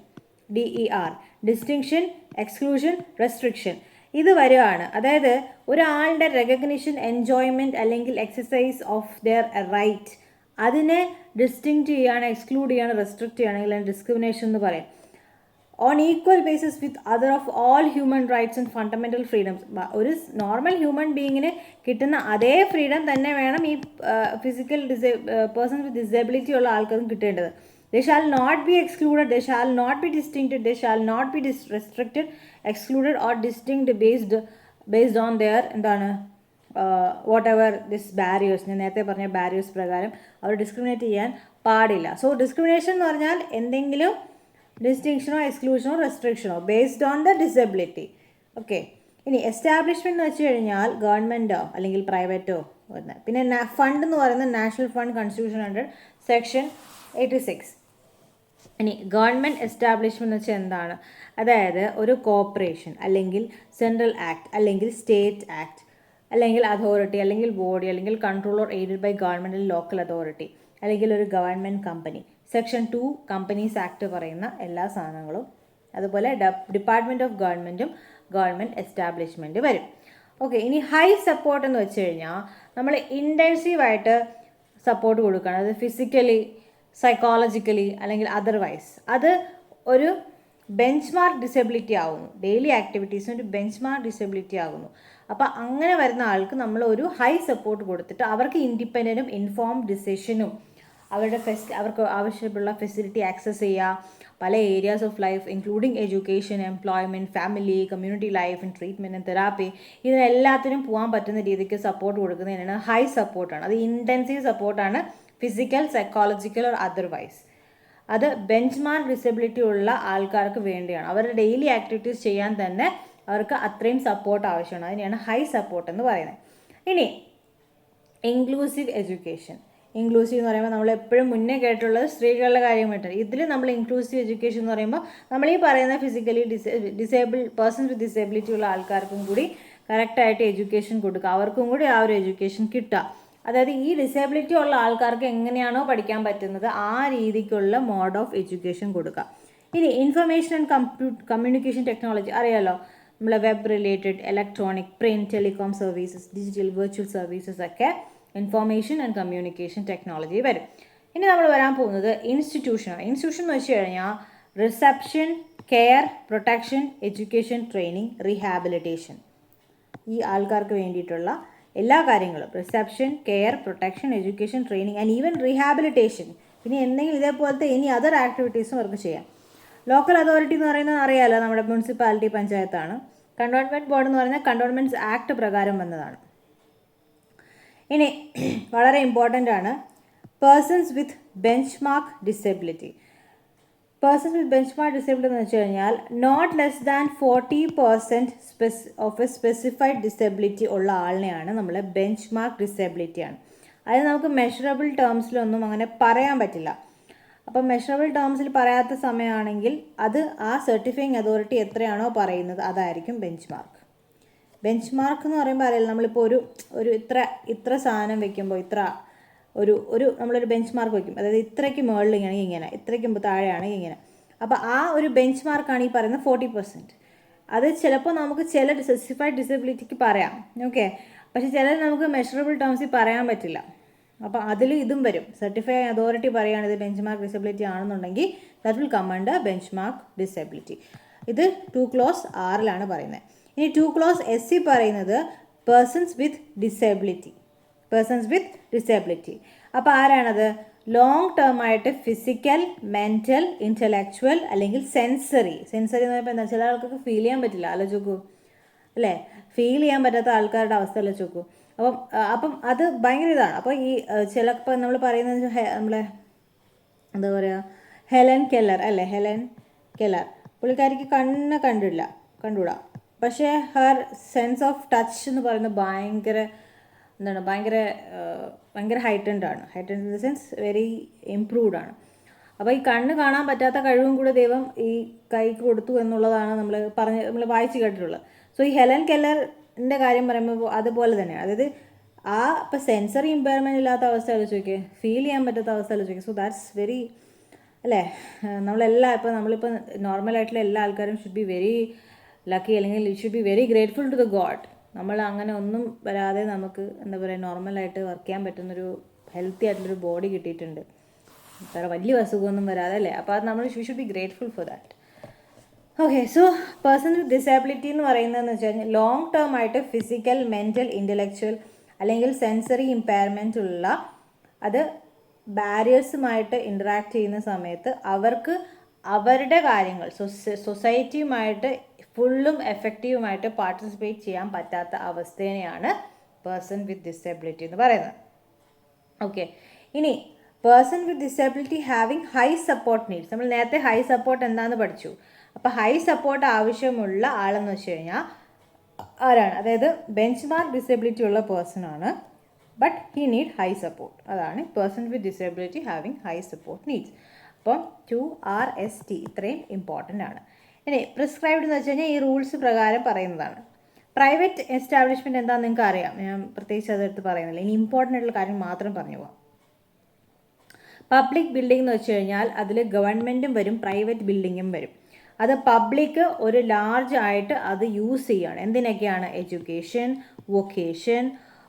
DER, distinction, exclusion, restriction, ഇത് വരുവാണ്. അതായത് ഒരാളുടെ റെക്കഗ്നിഷൻ, എൻജോയ്മെൻറ്റ് അല്ലെങ്കിൽ എക്സസൈസ് ഓഫ് ദെയർ റൈറ്റ്, അതിനെ ഡിസ്റ്റിങ്ക്റ്റ് ചെയ്യാണ്, എക്സ്ക്ലൂഡ് ചെയ്യാണ്, റെസ്ട്രിക്റ്റ് ചെയ്യുകയാണെങ്കിൽ ഡിസ്ക്രിമിനേഷൻ എന്ന് പറയും. On equal basis with other of all human rights and fundamental freedoms, ഒരു നോർമൽ ഹ്യൂമൻ ബീയിങ്ങിന് കിട്ടുന്ന അതേ ഫ്രീഡം തന്നെ വേണം ഈ ഫിസിക്കൽ പേഴ്സൺ വിത്ത് ഡിസബിലിറ്റി ഉള്ള ആൾക്കാർക്കും കിട്ടേണ്ടത്. They shall not be excluded, they shall not be distincted, they shall not be restricted, excluded or distinct based on their എന്താണ് whatever this barriers, ഞാൻ നേരത്തെ പറഞ്ഞ ബാരിയേഴ്സ് പ്രകാരം അവർ ഡിസ്ക്രിമിനേറ്റ് ചെയ്യാൻ പാടില്ല. സോ ഡിസ്ക്രിമിനേഷൻ എന്ന് പറഞ്ഞാൽ എന്തെങ്കിലും ഡിസ്റ്റിങ്ഷനോ എക്സ്ക്ലൂഷനോ റെസ്ട്രിക്ഷനോ based on the disability. Okay, ഇനി എസ്റ്റാബ്ലിഷ്മെൻറ്റ് എന്ന് വെച്ച് കഴിഞ്ഞാൽ ഗവൺമെൻറ്റോ അല്ലെങ്കിൽ പ്രൈവറ്റോ വരുന്നത്. പിന്നെ ഫണ്ട് എന്ന് പറയുന്നത് national fund, constitution under section 86. ഇനി ഗവൺമെൻറ് എസ്റ്റാബ്ലിഷ്മെൻറ്റ് എന്ന് വെച്ചാൽ എന്താണ്? അതായത് ഒരു കോർപ്പറേഷൻ അല്ലെങ്കിൽ സെൻട്രൽ ആക്ട് അല്ലെങ്കിൽ സ്റ്റേറ്റ് ആക്ട് അല്ലെങ്കിൽ അതോറിറ്റി അല്ലെങ്കിൽ ബോഡി അല്ലെങ്കിൽ controller aided by government local authority അല്ലെങ്കിൽ ഒരു government company. Section 2 companies act പറയുന്ന എല്ലാ സാധനങ്ങളും. അതുപോലെ ഡിപ്പാർട്ട്മെൻറ്റ് ഓഫ് ഗവൺമെൻറ്റും ഗവൺമെൻറ് എസ്റ്റാബ്ലിഷ്മെൻറ്റ് വരും. ഓക്കെ, ഇനി ഹൈ സപ്പോർട്ട് എന്ന് വെച്ച് കഴിഞ്ഞാൽ നമ്മൾ ഇൻറ്റൻസീവായിട്ട് സപ്പോർട്ട് കൊടുക്കണം. അത് ഫിസിക്കലി, സൈക്കോളജിക്കലി അല്ലെങ്കിൽ അതർവൈസ്. അത് ഒരു ബെഞ്ച് മാർക്ക് ഡിസബിലിറ്റി ആകുന്നു. ഡെയിലി ആക്ടിവിറ്റീസിന് ഒരു ബെഞ്ച് മാർക്ക് ഡിസബിലിറ്റി ആകുന്നു. അപ്പോൾ അങ്ങനെ വരുന്ന ആൾക്ക് നമ്മൾ ഒരു ഹൈ സപ്പോർട്ട് കൊടുത്തിട്ട് അവർക്ക് ഇൻഡിപെൻഡൻറ്റും ഇൻഫോംഡ് ഡിസിഷനും അവർക്ക് ആവശ്യമുള്ള ഫെസിലിറ്റി ആക്സസ് ചെയ്യുക, പല areas of life including education, employment, family, community life and treatment and therapy, ഇതിനെല്ലാത്തിനും പോകാൻ പറ്റുന്ന രീതിക്ക് സപ്പോർട്ട് കൊടുക്കുന്നതിനാണ് ഹൈ സപ്പോർട്ടാണ്. അത് ഇൻറ്റൻസീവ് സപ്പോർട്ടാണ്, ഫിസിക്കൽ, സൈക്കോളജിക്കൽ ഓർ അതർവൈസ്. അത് ബെഞ്ച് മാർക്ക് ഡിസബിലിറ്റി ഉള്ള ആൾക്കാർക്ക് വേണ്ടിയാണ്. അവരുടെ ഡെയിലി ആക്ടിവിറ്റീസ് ചെയ്യാൻ തന്നെ അവർക്ക് അത്രയും സപ്പോർട്ട് ആവശ്യമാണ്. അതിനെയാണ് ഹൈ സപ്പോർട്ട് എന്ന് പറയുന്നത്. ഇനി ഇൻക്ലൂസീവ് എഡ്യൂക്കേഷൻ. ഇൻക്ലൂസീവ് എന്ന് പറയുമ്പോൾ നമ്മൾ എപ്പോഴും മുന്നേ കേട്ടുള്ളത് സ്ത്രീകളുടെ കാര്യമായിട്ടാണ്. ഇതിൽ നമ്മൾ ഇൻക്ലൂസീവ് എഡ്യൂക്കേഷൻ എന്ന് പറയുമ്പോൾ നമ്മൾ ഈ പറയുന്ന ഫിസിക്കലി പേഴ്സൺസ് വിത്ത് ഡിസേബിലിറ്റി ഉള്ള ആൾക്കാർക്കും കൂടി കറക്റ്റായിട്ട് എഡ്യൂക്കേഷൻ കൊടുക്കുക, അവർക്കും കൂടി ആ ഒരു എഡ്യൂക്കേഷൻ കിട്ടുക. അതായത് ഈ ഡിസേബിലിറ്റി ഉള്ള ആൾക്കാർക്ക് എങ്ങനെയാണോ പഠിക്കാൻ പറ്റുന്നത് ആ രീതിക്കുള്ള മോഡ് ഓഫ് എഡ്യൂക്കേഷൻ കൊടുക്കുക. ഇനി ഇൻഫർമേഷൻ ആൻഡ് കമ്മ്യൂണിക്കേഷൻ ടെക്നോളജി അറിയാലോ, നമ്മളെ web related, electronic, print, telecom services, digital, virtual services ഒക്കെ ഇൻഫോർമേഷൻ ആൻഡ് കമ്മ്യൂണിക്കേഷൻ ടെക്നോളജി വരും. ഇനി നമ്മൾ വരാൻ പോകുന്നത് ഇൻസ്റ്റിറ്റ്യൂഷനാണ്. ഇൻസ്റ്റിറ്റ്യൂഷൻ എന്ന് വെച്ച് കഴിഞ്ഞാൽ reception, care, protection, education, training, rehabilitation, ഈ ആൾക്കാർക്ക് വേണ്ടിയിട്ടുള്ള എല്ലാ കാര്യങ്ങളും reception, care, protection, education, training and even rehabilitation. ഇനി എന്തെങ്കിലും ഇതേപോലത്തെ ഇനി അതർ ആക്ടിവിറ്റീസും അവർക്ക് ചെയ്യാം. ലോക്കൽ അതോറിറ്റി എന്ന് പറയുന്നത് അറിയാലോ, നമ്മുടെ മുനിസിപ്പാലിറ്റി, പഞ്ചായത്താണ്. കണ്ടോൺമെൻറ്റ് ബോർഡ് എന്ന് പറയുന്നത് കണ്ടോൺമെൻറ്റ്സ് ആക്ട് പ്രകാരം വന്നതാണ്. ഇനി വളരെ ഇമ്പോർട്ടൻ്റ് ആണ് persons with benchmark disability. Persons with benchmark disability എന്ന് വെച്ച് കഴിഞ്ഞാൽ not less than 40% of a specified disability ഉള്ള ആളിനെയാണ് നമ്മൾ ബെഞ്ച് മാർക്ക് ഡിസബിലിറ്റിയാണ്. അത് നമുക്ക് മെഷറബിൾ ടേംസിലൊന്നും അങ്ങനെ പറയാൻ പറ്റില്ല. അപ്പം മെഷറബിൾ ടേംസിൽ പറയാത്ത സമയമാണെങ്കിൽ അത് ആ സർട്ടിഫൈയിങ് അതോറിറ്റി എത്രയാണോ പറയുന്നത് അതായിരിക്കും ബെഞ്ച് മാർക്ക്. ബെഞ്ച് മാർക്ക് എന്ന് പറയുമ്പോൾ അറിയില്ല, നമ്മളിപ്പോൾ ഒരു ഇത്ര സാധനം വെക്കുമ്പോൾ നമ്മളൊരു ബെഞ്ച് മാർക്ക് വയ്ക്കും. അതായത് ഇത്രയ്ക്ക് മുകളിലാണെങ്കിൽ ഇങ്ങനെ, ഇത്രയ്ക്ക് താഴെയാണെങ്കിൽ ഇങ്ങനെ. അപ്പോൾ ആ ഒരു ബെഞ്ച് മാർക്കാണ് ഈ പറയുന്നത് 40%. അത് ചിലപ്പോൾ നമുക്ക് ചില സ്പെസിഫൈഡ് ഡിസബിലിറ്റിക്ക് പറയാം, ഓക്കെ, പക്ഷേ ചില നമുക്ക് മെഷറബിൾ ടേംസിൽ പറയാൻ പറ്റില്ല. അപ്പോൾ അതിൽ ഇതും വരും. സർട്ടിഫൈ അതോറിറ്റി പറയുകയാണ് ഇത് ബെഞ്ച് മാർക്ക് ഡിസബിലിറ്റി ആണെന്നുണ്ടെങ്കിൽ that will come under benchmark disability. ഇത് 2 Clause 6 പറയുന്നത്. ഇനി 2 Clause SC പറയുന്നത് പേഴ്സൺസ് വിത്ത് ഡിസബിലിറ്റി. അപ്പോൾ ആരാണത്? ലോങ് ടേം ആയിട്ട് ഫിസിക്കൽ, മെൻ്റൽ, ഇൻ്റലക്ച്വൽ അല്ലെങ്കിൽ സെൻസറി എന്ന് പറയുമ്പോൾ എന്താ, ചില ആൾക്കാർക്ക് ഫീൽ ചെയ്യാൻ പറ്റില്ല, ആലോചിക്കൂ അല്ലേ, ഫീൽ ചെയ്യാൻ പറ്റാത്ത ആൾക്കാരുടെ അവസ്ഥ ആലോചിക്കൂ. അപ്പം അത് ഭയങ്കര ഇതാണ്. അപ്പോൾ ഈ ചിലപ്പോൾ നമ്മൾ പറയുന്നത് നമ്മളെ എന്താ പറയുക, ഹെലൻ കെല്ലർ പുള്ളിക്കാരിക്ക് കണ്ടുകൂടാ, പക്ഷേ ഹെർ സെൻസ് ഓഫ് ടച്ച് എന്ന് പറയുന്നത് ഭയങ്കര heightened in the sense very improved ആണ്. അപ്പോൾ ഈ കണ്ണ് കാണാൻ പറ്റാത്ത കഴിവും കൂടെ ദൈവം ഈ കൈക്ക് കൊടുത്തു എന്നുള്ളതാണ് നമ്മൾ വായിച്ച് കേട്ടിട്ടുള്ളത്. സോ ഈ ഹെലൻ കെല്ലറിൻ്റെ കാര്യം പറയുമ്പോൾ അതുപോലെ തന്നെയാണ്. അതായത് ഇപ്പോൾ സെൻസറി ഇമ്പയർമെൻറ്റ് ഇല്ലാത്ത അവസ്ഥ ആലോചിക്കുക, ഫീൽ ചെയ്യാൻ പറ്റാത്ത അവസ്ഥ ആലോചിക്കുക. സോ ദാറ്റ്സ് വെരി അല്ലേ, നമ്മളിപ്പോൾ നോർമലായിട്ടുള്ള എല്ലാ ആൾക്കാരും ഷുഡ് ബി വെരി ലക്കി, അല്ലെങ്കിൽ should be very grateful to the god. നമ്മൾ അങ്ങനെ ഒന്നും വരാതെ നമുക്ക് എന്താ പറയുക നോർമലായിട്ട് വർക്ക് ചെയ്യാൻ പറ്റുന്നൊരു ഹെൽത്തി ആയിട്ടുള്ളൊരു ബോഡി കിട്ടിയിട്ടുണ്ട്, വേറെ വലിയ അസുഖമൊന്നും വരാതെ അല്ലേ. അപ്പോൾ അത് നമ്മൾ should be grateful for that. Okay, so person with disability എന്ന് പറയുന്നതെന്ന് വെച്ച് കഴിഞ്ഞാൽ ലോങ് ടേം ആയിട്ട് ഫിസിക്കൽ, മെൻ്റൽ, ഇൻ്റലക്ച്വൽ അല്ലെങ്കിൽ സെൻസറി ഇമ്പയർമെൻ്റ് ഉള്ള, അത് ബാരിയേഴ്സുമായിട്ട് ഇൻറ്ററാക്ട് ചെയ്യുന്ന സമയത്ത് അവർക്ക് അവരുടെ കാര്യങ്ങൾ സൊസൈറ്റിയുമായിട്ട് ഫുള്ളും എഫക്റ്റീവുമായിട്ട് പാർട്ടിസിപ്പേറ്റ് ചെയ്യാൻ പറ്റാത്ത അവസ്ഥേനെയാണ് പേഴ്സൺ വിത്ത് ഡിസബിലിറ്റി എന്ന് പറയുന്നത്. ഓക്കെ, ഇനി person with disability having high support needs. നമ്മൾ നേരത്തെ ഹൈ സപ്പോർട്ട് എന്താണെന്ന് പഠിച്ചു. അപ്പോൾ ഹൈ സപ്പോർട്ട് ആവശ്യമുള്ള ആളെന്ന് വെച്ച് കഴിഞ്ഞാൽ ആരാണ്? അതായത് ബെഞ്ച് മാർക്ക് ഡിസബിലിറ്റി ഉള്ള പേഴ്സണാണ്, but he need high support. അതാണ് person with disability having high support needs. അപ്പം 2RST ഇത്രയും ഇമ്പോർട്ടൻ്റ് ആണ്. ഇനി പ്രിസ്ക്രൈബ്ഡ് എന്ന് വെച്ച് കഴിഞ്ഞാൽ ഈ റൂൾസ് പ്രകാരം പറയുന്നതാണ്. പ്രൈവറ്റ് എസ്റ്റാബ്ലിഷ്മെൻറ്റ് എന്താണെന്ന് നിങ്ങൾക്ക് അറിയാം, ഞാൻ പ്രത്യേകിച്ച് അതെടുത്ത് പറയുന്നില്ല. ഇനി ഇമ്പോർട്ടൻ്റ് ആയിട്ടുള്ള കാര്യം മാത്രം പറഞ്ഞു പോകാം. പബ്ലിക് ബിൽഡിംഗ് എന്ന് വെച്ച് കഴിഞ്ഞാൽ അതിൽ ഗവൺമെൻറ്റും വരും, പ്രൈവറ്റ് ബിൽഡിങ്ങും വരും. അത് പബ്ലിക് ഒരു ലാർജ് ആയിട്ട് അത് യൂസ് ചെയ്യുകയാണ്. എന്തിനൊക്കെയാണ്? Education, vocation,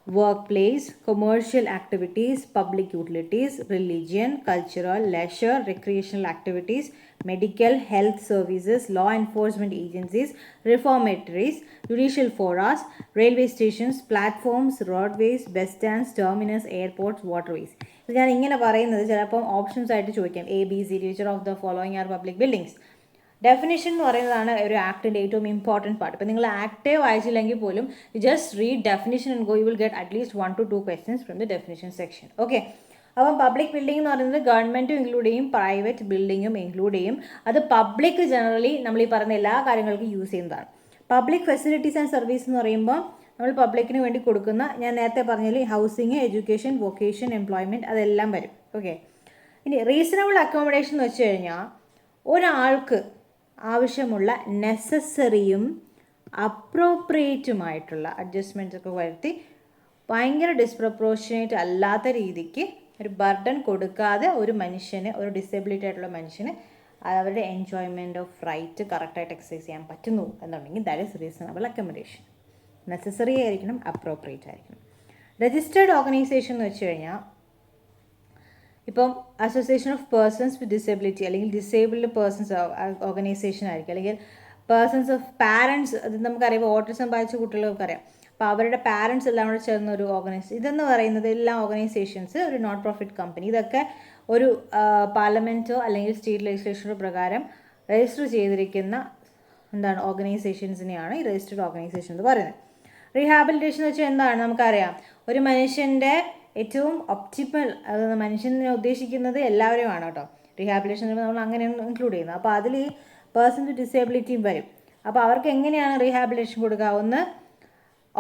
workplace, commercial activities, public utilities, religion, cultural, leisure, recreational activities, medical, health services, law enforcement agencies, reformatories, judicial forums, railway stations, platforms, roadways, bus stands, terminus, airports, waterways. ഇത് ഞാൻ ഇങ്ങനെ പറയുന്നത് ചിലപ്പം ഓപ്ഷൻസ് ആയിട്ട് ചോദിക്കാം. A B C teacher of the following are public buildings. Definition എന്ന് പറയുന്നതാണ് ഒരു ആക്ടിൻ്റെ ഏറ്റവും ഇമ്പോർട്ടൻറ്റ് പാർട്ട്. ഇപ്പോൾ നിങ്ങൾ ആക്റ്റേ വായിച്ചില്ലെങ്കിൽ പോലും just read definition and go, you will get at least 1 to 2 questions from the definition section. Okay, അപ്പം പബ്ലിക് ബിൽഡിംഗ് എന്ന് പറയുന്നത് ഗവൺമെൻറ്റും ഇൻക്ലൂഡ് ചെയ്യും, പ്രൈവറ്റ് ബിൽഡിങ്ങും ഇൻക്ലൂഡ് ചെയ്യും. അത് പബ്ലിക് ജനറലി നമ്മൾ ഈ പറയുന്ന എല്ലാ കാര്യങ്ങൾക്കും യൂസ് ചെയ്യുന്നതാണ്. പബ്ലിക് ഫെസിലിറ്റീസ് ആൻഡ് സർവീസ് എന്ന് പറയുമ്പോൾ നമ്മൾ പബ്ലിക്കിന് വേണ്ടി കൊടുക്കുന്ന, ഞാൻ നേരത്തെ പറഞ്ഞാൽ ഹൗസിങ്, എഡ്യൂക്കേഷൻ, വൊക്കേഷൻ, എംപ്ലോയ്മെൻറ്റ്, അതെല്ലാം വരും. ഓക്കെ, ഇനി റീസണബിൾ അക്കോമഡേഷൻ എന്ന് വെച്ച് കഴിഞ്ഞാൽ ഒരാൾക്ക് ആവശ്യമുള്ള നെസസറിയും അപ്രോപ്രിയേറ്റുമായിട്ടുള്ള അഡ്ജസ്റ്റ്മെൻറ്റ്സ് ഒക്കെ വരുത്തി ഭയങ്കര ഡിസ്പ്രപ്പോർഷനേറ്റ് അല്ലാത്ത രീതിക്ക് ഒരു ബർഡൻ കൊടുക്കാതെ ഒരു മനുഷ്യന്, ഒരു ഡിസേബിലിറ്റി ആയിട്ടുള്ള മനുഷ്യന് അവരുടെ എൻജോയ്മെൻറ്റ് ഓഫ് റൈറ്റ് കറക്റ്റായിട്ട് എക്സസൈസ് ചെയ്യാൻ പറ്റുന്നു എന്നുണ്ടെങ്കിൽ that is reasonable accommodation. Necessary ആയിരിക്കണം, അപ്രോപ്രിയേറ്റ് ആയിരിക്കണം. രജിസ്റ്റേർഡ് ഓർഗനൈസേഷൻ എന്ന് വെച്ച് കഴിഞ്ഞാൽ ഇപ്പം association of persons with disability അല്ലെങ്കിൽ ഡിസേബിൾഡ് പേഴ്സൺസ് ഓർഗനൈസേഷൻ ആയിരിക്കും, അല്ലെങ്കിൽ പേഴ്സൺസ് ഓഫ് പാരൻസ്. അത് നമുക്കറിയാം, ഓട്ടിസം ബാധിച്ച കുട്ടികൾക്കൊക്കെ അറിയാം. അപ്പോൾ അവരുടെ പാരൻസ് എല്ലാം കൂടെ ചേർന്ന ഒരു ഓർഗനൈസേഷൻ. ഇതെന്ന് പറയുന്നത് എല്ലാ ഓർഗനൈസേഷൻസ്, ഒരു നോട്ട് പ്രോഫിറ്റ് കമ്പനി, ഇതൊക്കെ ഒരു പാർലമെൻറ്റോ അല്ലെങ്കിൽ സ്റ്റേറ്റ് ലെജിസ്ലേഷനോ പ്രകാരം രജിസ്റ്റർ ചെയ്തിരിക്കുന്ന എന്താണ് ഓർഗനൈസേഷൻസിനെയാണ് ഈ രജിസ്റ്റേർഡ് ഓർഗനൈസേഷൻ എന്ന് പറയുന്നത്. റീഹാബിലിറ്റേഷൻ എന്ന് വെച്ചാൽ എന്താണ് നമുക്കറിയാം, ഒരു മനുഷ്യൻ്റെ ഏറ്റവും ഒപ്റ്റിമൽ, അത് മനുഷ്യനെ ഉദ്ദേശിക്കുന്നത് എല്ലാവരെയുമാണ് കേട്ടോ. റീഹാബിലിറ്റേഷൻ നമ്മൾ അങ്ങനെയാണ് ഇൻക്ലൂഡ് ചെയ്യുന്നത്. അപ്പോൾ അതിൽ ഈ പേഴ്സൺ വിത്ത് ഡിസേബിലിറ്റിയും വരും. അപ്പോൾ അവർക്ക് എങ്ങനെയാണ് റീഹാബിലിറ്റേഷൻ കൊടുക്കുക? ഒന്ന്,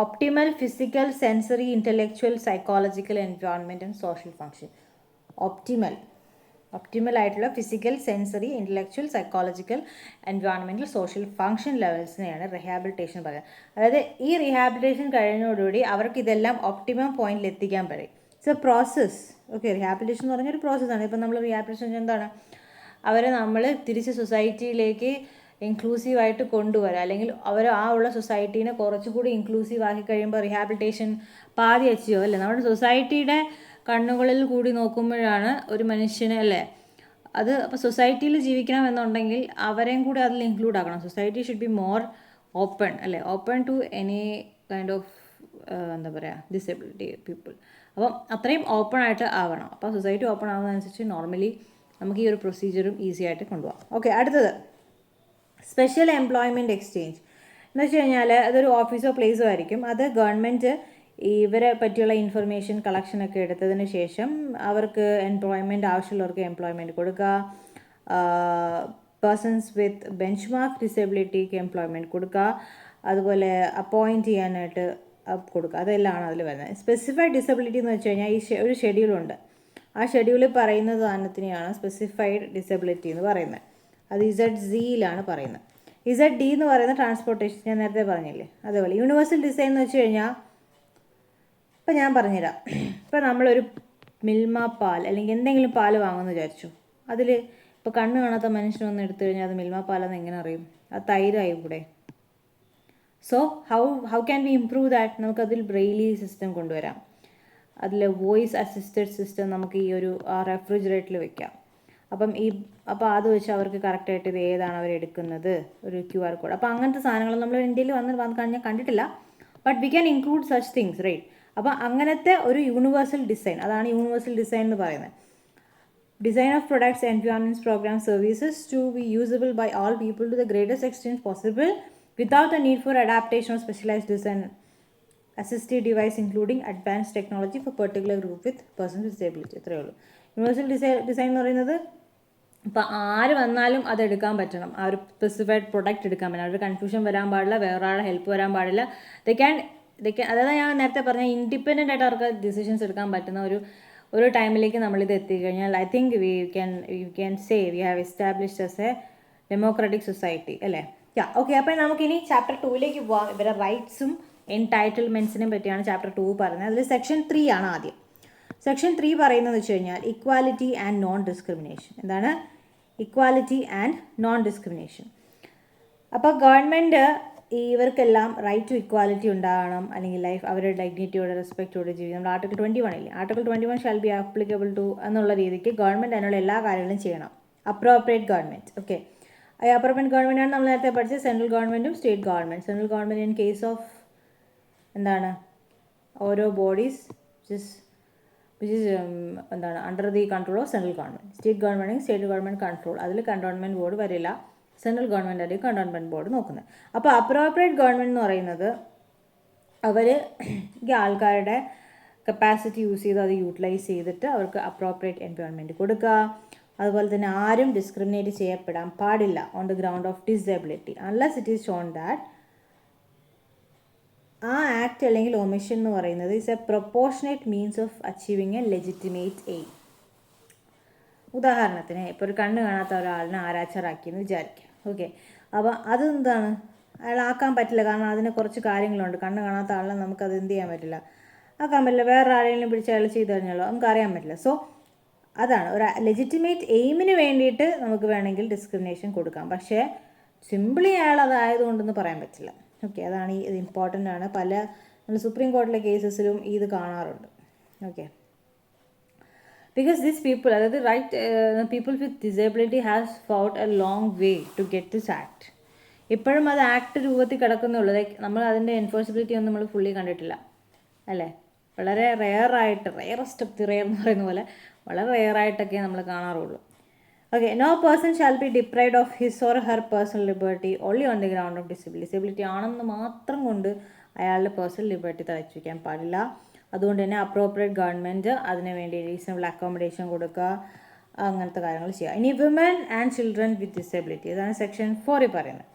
optimal physical, sensory, intellectual, psychological, environment and social function. Optimal ആയിട്ടുള്ള physical, sensory, intellectual, psychological, environmental, social function ലെവൽസിനെയാണ് റീഹാബിലിറ്റേഷൻ പറയുക. അതായത് ഈ റീഹാബിലിറ്റേഷൻ കഴിഞ്ഞതോടുകൂടി അവർക്ക് ഇതെല്ലാം ഒപ്റ്റിമം പോയിന്റിൽ എത്തിക്കാൻ പറയും. It's A process. Okay, rehabilitation എന്ന് പറഞ്ഞൊരു പ്രോസസ്സാണ്. ഇപ്പം നമ്മൾ റീഹാബിലിറ്റേഷൻ എന്താണ്, അവരെ നമ്മൾ തിരിച്ച് സൊസൈറ്റിയിലേക്ക് ഇൻക്ലൂസീവായിട്ട് കൊണ്ടുവരാം, അല്ലെങ്കിൽ അവർ ആ ഉള്ള സൊസൈറ്റീനെ കുറച്ചുകൂടി ഇൻക്ലൂസീവ് ആക്കി കഴിയുമ്പോൾ റീഹാബിലിറ്റേഷൻ പാതി അച്ചീവ് അല്ലേ. നമ്മുടെ സൊസൈറ്റിയുടെ കണ്ണുകളിൽ കൂടി നോക്കുമ്പോഴാണ് ഒരു മനുഷ്യന് അല്ലേ അത്. അപ്പോൾ സൊസൈറ്റിയിൽ ജീവിക്കണം എന്നുണ്ടെങ്കിൽ അവരെയും കൂടി അതിൽ ഇൻക്ലൂഡ് ആക്കണം. Society should be more open അല്ലേ, open to any kind of എന്താ പറയുക ഡിസേബിലിറ്റി പീപ്പിൾ. അപ്പം അത്രയും ഓപ്പൺ ആയിട്ട് ആവണം. അപ്പോൾ സൊസൈറ്റി ഓപ്പൺ ആവുന്നതനുസരിച്ച് നോർമലി നമുക്ക് ഈ ഒരു പ്രൊസീജിയറും ഈസി ആയിട്ട് കൊണ്ടുപോകാം. ഓക്കെ, അടുത്തത് സ്പെഷ്യൽ എംപ്ലോയ്മെൻറ്റ് എക്സ്ചേഞ്ച് എന്ന് വെച്ച് കഴിഞ്ഞാൽ അതൊരു ഓഫീസോ പ്ലേസോ ആയിരിക്കും. അത് ഗവൺമെൻറ് ഇവരെ പറ്റിയുള്ള ഇൻഫർമേഷൻ കളക്ഷനൊക്കെ എടുത്തതിന് ശേഷം അവർക്ക് എംപ്ലോയ്മെൻറ്റ് ആവശ്യമുള്ളവർക്ക് എംപ്ലോയ്മെൻറ്റ് കൊടുക്കുക, പേഴ്സൺസ് വിത്ത് ബെഞ്ച് മാർക്ക് ഡിസേബിലിറ്റിക്ക് എംപ്ലോയ്മെൻറ്റ് കൊടുക്കുക, അതുപോലെ അപ്പോയിൻറ്റ് ചെയ്യാനായിട്ട് കൊടുക്കുക. അതെല്ലാമാണ് അതിൽ വരുന്നത്. സ്പെസിഫൈഡ് ഡിസബിലിറ്റി എന്ന് വെച്ച് കഴിഞ്ഞാൽ ഒരു ഷെഡ്യൂളുണ്ട്. ആ ഷെഡ്യൂളിൽ പറയുന്ന സാധനത്തിനെയാണ് സ്പെസിഫൈഡ് ഡിസബിലിറ്റി എന്ന് പറയുന്നത്. അത് ZD പറയുന്നത്. ZD എന്ന് പറയുന്ന ട്രാൻസ്പോർട്ടേഷൻ ഞാൻ നേരത്തെ പറഞ്ഞില്ലേ. അതേപോലെ യൂണിവേഴ്സൽ ഡിസൈൻ എന്ന് വെച്ച് കഴിഞ്ഞാൽ ഇപ്പം ഞാൻ പറഞ്ഞുതരാം. ഇപ്പം നമ്മളൊരു മിൽമ പാൽ അല്ലെങ്കിൽ എന്തെങ്കിലും പാൽ വാങ്ങുമെന്ന് വിചാരിച്ചു. അതിൽ ഇപ്പോൾ കണ്ണ് കാണാത്ത മനുഷ്യനൊന്ന് എടുത്തു കഴിഞ്ഞാൽ അത് മിൽമ പാലെന്ന് എങ്ങനെ അറിയും? അത് തൈരായി കൂടെ. So how can we improve that? നമുക്കതിൽ ബ്രെയിലി സിസ്റ്റം കൊണ്ടുവരാം. അതിൽ വോയിസ് അസിസ്റ്റഡ് സിസ്റ്റം നമുക്ക് ഈ ഒരു റെഫ്രിജറേറ്ററിൽ വെക്കാം. അപ്പോൾ അത് വെച്ച് അവർക്ക് കറക്റ്റായിട്ട് ഇത് ഏതാണ് അവരെടുക്കുന്നത്, ഒരു QR കോഡ്. അപ്പോൾ അങ്ങനത്തെ സാധനങ്ങൾ നമ്മൾ ഇന്ത്യയിൽ വന്ന് കഴിഞ്ഞാൽ കണ്ടിട്ടില്ല. But we can include such things, right? അപ്പോൾ അങ്ങനത്തെ ഒരു യൂണിവേഴ്സൽ ഡിസൈൻ, അതാണ് യൂണിവേഴ്സൽ ഡിസൈൻ എന്ന് പറയുന്നത്. Design of products, environments, program, services to be usable by all people to the greatest extent possible without a need for adaptation or specialized design assistive device including advanced technology for particular group with persons with disability. ഇത്രയേ ഉള്ളൂ. യൂണിവേഴ്സൽ ഡിസൈൻ എന്ന് പറയുന്നത് ഇപ്പോൾ ആര് വന്നാലും അതെടുക്കാൻ പറ്റണം. ആ ഒരു സ്പെസിഫൈഡ് പ്രൊഡക്റ്റ് എടുക്കാൻ പറ്റണം. അവരുടെ കൺഫ്യൂഷൻ വരാൻ പാടില്ല, വേറൊരാളുടെ ഹെൽപ്പ് വരാൻ പാടില്ല. ദേ ക്യാൻ അതായത് ഞാൻ നേരത്തെ പറഞ്ഞ ഇൻഡിപെൻഡൻ്റ് ആയിട്ട് അവർക്ക് ഡിസിഷൻസ് എടുക്കാൻ പറ്റുന്ന ഒരു ടൈമിലേക്ക് നമ്മളിത് എത്തിക്കഴിഞ്ഞാൽ I think we can say we have established as A democratic society അല്ലേ. ഓക്കെ, അപ്പോൾ നമുക്കിനി ചാപ്റ്റർ 2ലേക്ക് പോവാം. ഇവരുടെ റൈറ്റ്സും എൻടൈറ്റിൽമെൻറ്റ്സിനെ പറ്റിയാണ് ചാപ്റ്റർ 2 പറയുന്നത്. അതിൽ സെക്ഷൻ 3 ആണ് ആദ്യം. സെക്ഷൻ 3 പറയുന്നത് വെച്ച് കഴിഞ്ഞാൽ ഇക്വാലിറ്റി ആൻഡ് നോൺ ഡിസ്ക്രിമിനേഷൻ. എന്താണ് ഇക്വാലിറ്റി ആൻഡ് നോൺ ഡിസ്ക്രിമിനേഷൻ? അപ്പോൾ ഗവൺമെൻറ് ഇവർക്കെല്ലാം റൈറ്റ് ടു ഇക്വാലിറ്റി ഉണ്ടാകണം, അല്ലെങ്കിൽ ലൈഫ് അവരുടെ ഡൈഗ്നിറ്റിയോടെ റെസ്പെക്റ്റോടെ ജീവിക്കും. നമ്മൾ ആർട്ടിക്കിൾ 21 ഇല്ലേ, article 21 shall be applicable to എന്നുള്ള രീതിക്ക് ഗവൺമെൻറ് അതിനുള്ള എല്ലാ കാര്യങ്ങളും ചെയ്യണം. Appropriate government. Okay, appropriate government ആണ് നമ്മൾ നേരത്തെ പഠിച്ചത് സെൻട്രൽ ഗവൺമെൻറ്റും state government. Central government in case of എന്താണ് ഓരോ ബോഡീസ് വിച്ച് ഇസ് എന്താണ് under the control of central government. State government state government control, അതിൽ കണ്ടോൺമെൻറ്റ് ബോർഡ് വരില്ല, സെൻട്രൽ ഗവൺമെൻറ് ആയിരിക്കും കണ്ടോൺമെൻറ്റ് ബോർഡ് നോക്കുന്നത്. അപ്പോൾ അപ്രോപ്രിയേറ്റ് ഗവൺമെൻറ് എന്ന് പറയുന്നത് അവർ ഈ ആൾക്കാരുടെ കപ്പാസിറ്റി യൂസ് ചെയ്ത് അത് യൂട്ടിലൈസ് ചെയ്തിട്ട് അവർക്ക് അപ്രോപ്രിയേറ്റ് എൻവയോൺമെൻറ്റ് കൊടുക്കുക. അതുപോലെ തന്നെ ആരും ഡിസ്ക്രിമിനേറ്റ് ചെയ്യപ്പെടാൻ പാടില്ല on the ground of disability unless it is shown that ആ ആക്ട് അല്ലെങ്കിൽ ഒമിഷൻ എന്ന് പറയുന്നത് is A proportionate means of achieving A legitimate aim. ഉദാഹരണത്തിന് ഇപ്പോൾ ഒരു കണ്ണ് കാണാത്ത ഒരാളിനെ ആരാച്ചറാക്കിയെന്ന് വിചാരിക്കുക. ഓക്കെ, അപ്പോൾ അതെന്താണ്, അയാൾ ആക്കാൻ പറ്റില്ല, കാരണം അതിന് കുറച്ച് കാര്യങ്ങളുണ്ട്. കണ്ണ് കാണാത്ത ആളിനെ നമുക്കത് എന്ത് ചെയ്യാൻ പറ്റില്ല, ആക്കാൻ പറ്റില്ല. വേറെ ആരെങ്കിലും പിടിച്ച് അയാൾ ചെയ്ത് കഴിഞ്ഞാലോ നമുക്ക് അറിയാൻ പറ്റില്ല. സോ അതാണ് ഒരു ലെജിറ്റിമേറ്റ് എയിമിന് വേണ്ടിയിട്ട് നമുക്ക് വേണമെങ്കിൽ ഡിസ്ക്രിമിനേഷൻ കൊടുക്കാം, പക്ഷേ സിംപിളി അയാൾ അതായതുകൊണ്ടെന്ന് പറയാൻ പറ്റില്ല. ഓക്കെ, അതാണ് ഇത് ഇമ്പോർട്ടൻ്റ് ആണ്. പല നമ്മൾ സുപ്രീം കോടതിയിലെ കേസസിലും ഇത് കാണാറുണ്ട്. ഓക്കെ, ബിക്കോസ് ദിസ് പീപ്പിൾ, അതായത് right people with disability has fought a long way to get this act. ഇപ്പോഴും അത് ആക്ട് രൂപത്തിൽ കിടക്കുന്നേ ലൈക്ക് നമ്മൾ അതിൻ്റെ എൻഫോഴ്സിബിലിറ്റി ഒന്നും നമ്മൾ ഫുള്ളി കണ്ടിട്ടില്ല അല്ലേ. വളരെ റെയറായിട്ട്, റെയറസ്റ്റ് ഓഫ് ദി റെയർ എന്ന് പറയുന്ന പോലെ വളരെ റെയറായിട്ടൊക്കെ നമ്മൾ കാണാറുള്ളൂ. Okay, no person shall be deprived of his or her personal liberty only on the ground of disability ആണെന്ന് മാത്രം കൊണ്ട് അയാളുടെ പേഴ്സണൽ ലിബർട്ടി തളച്ചു വയ്ക്കാൻ പാടില്ല. അതുകൊണ്ട് തന്നെ അപ്രോപ്രിയേറ്റ് ഗവൺമെൻറ് അതിന് വേണ്ടി റീസണബിൾ അക്കോമഡേഷൻ കൊടുക്കുക, അങ്ങനത്തെ കാര്യങ്ങൾ ചെയ്യുക. ഇനി women and children with disability, ഇതാണ് സെക്ഷൻ 4 പറയുന്നത്.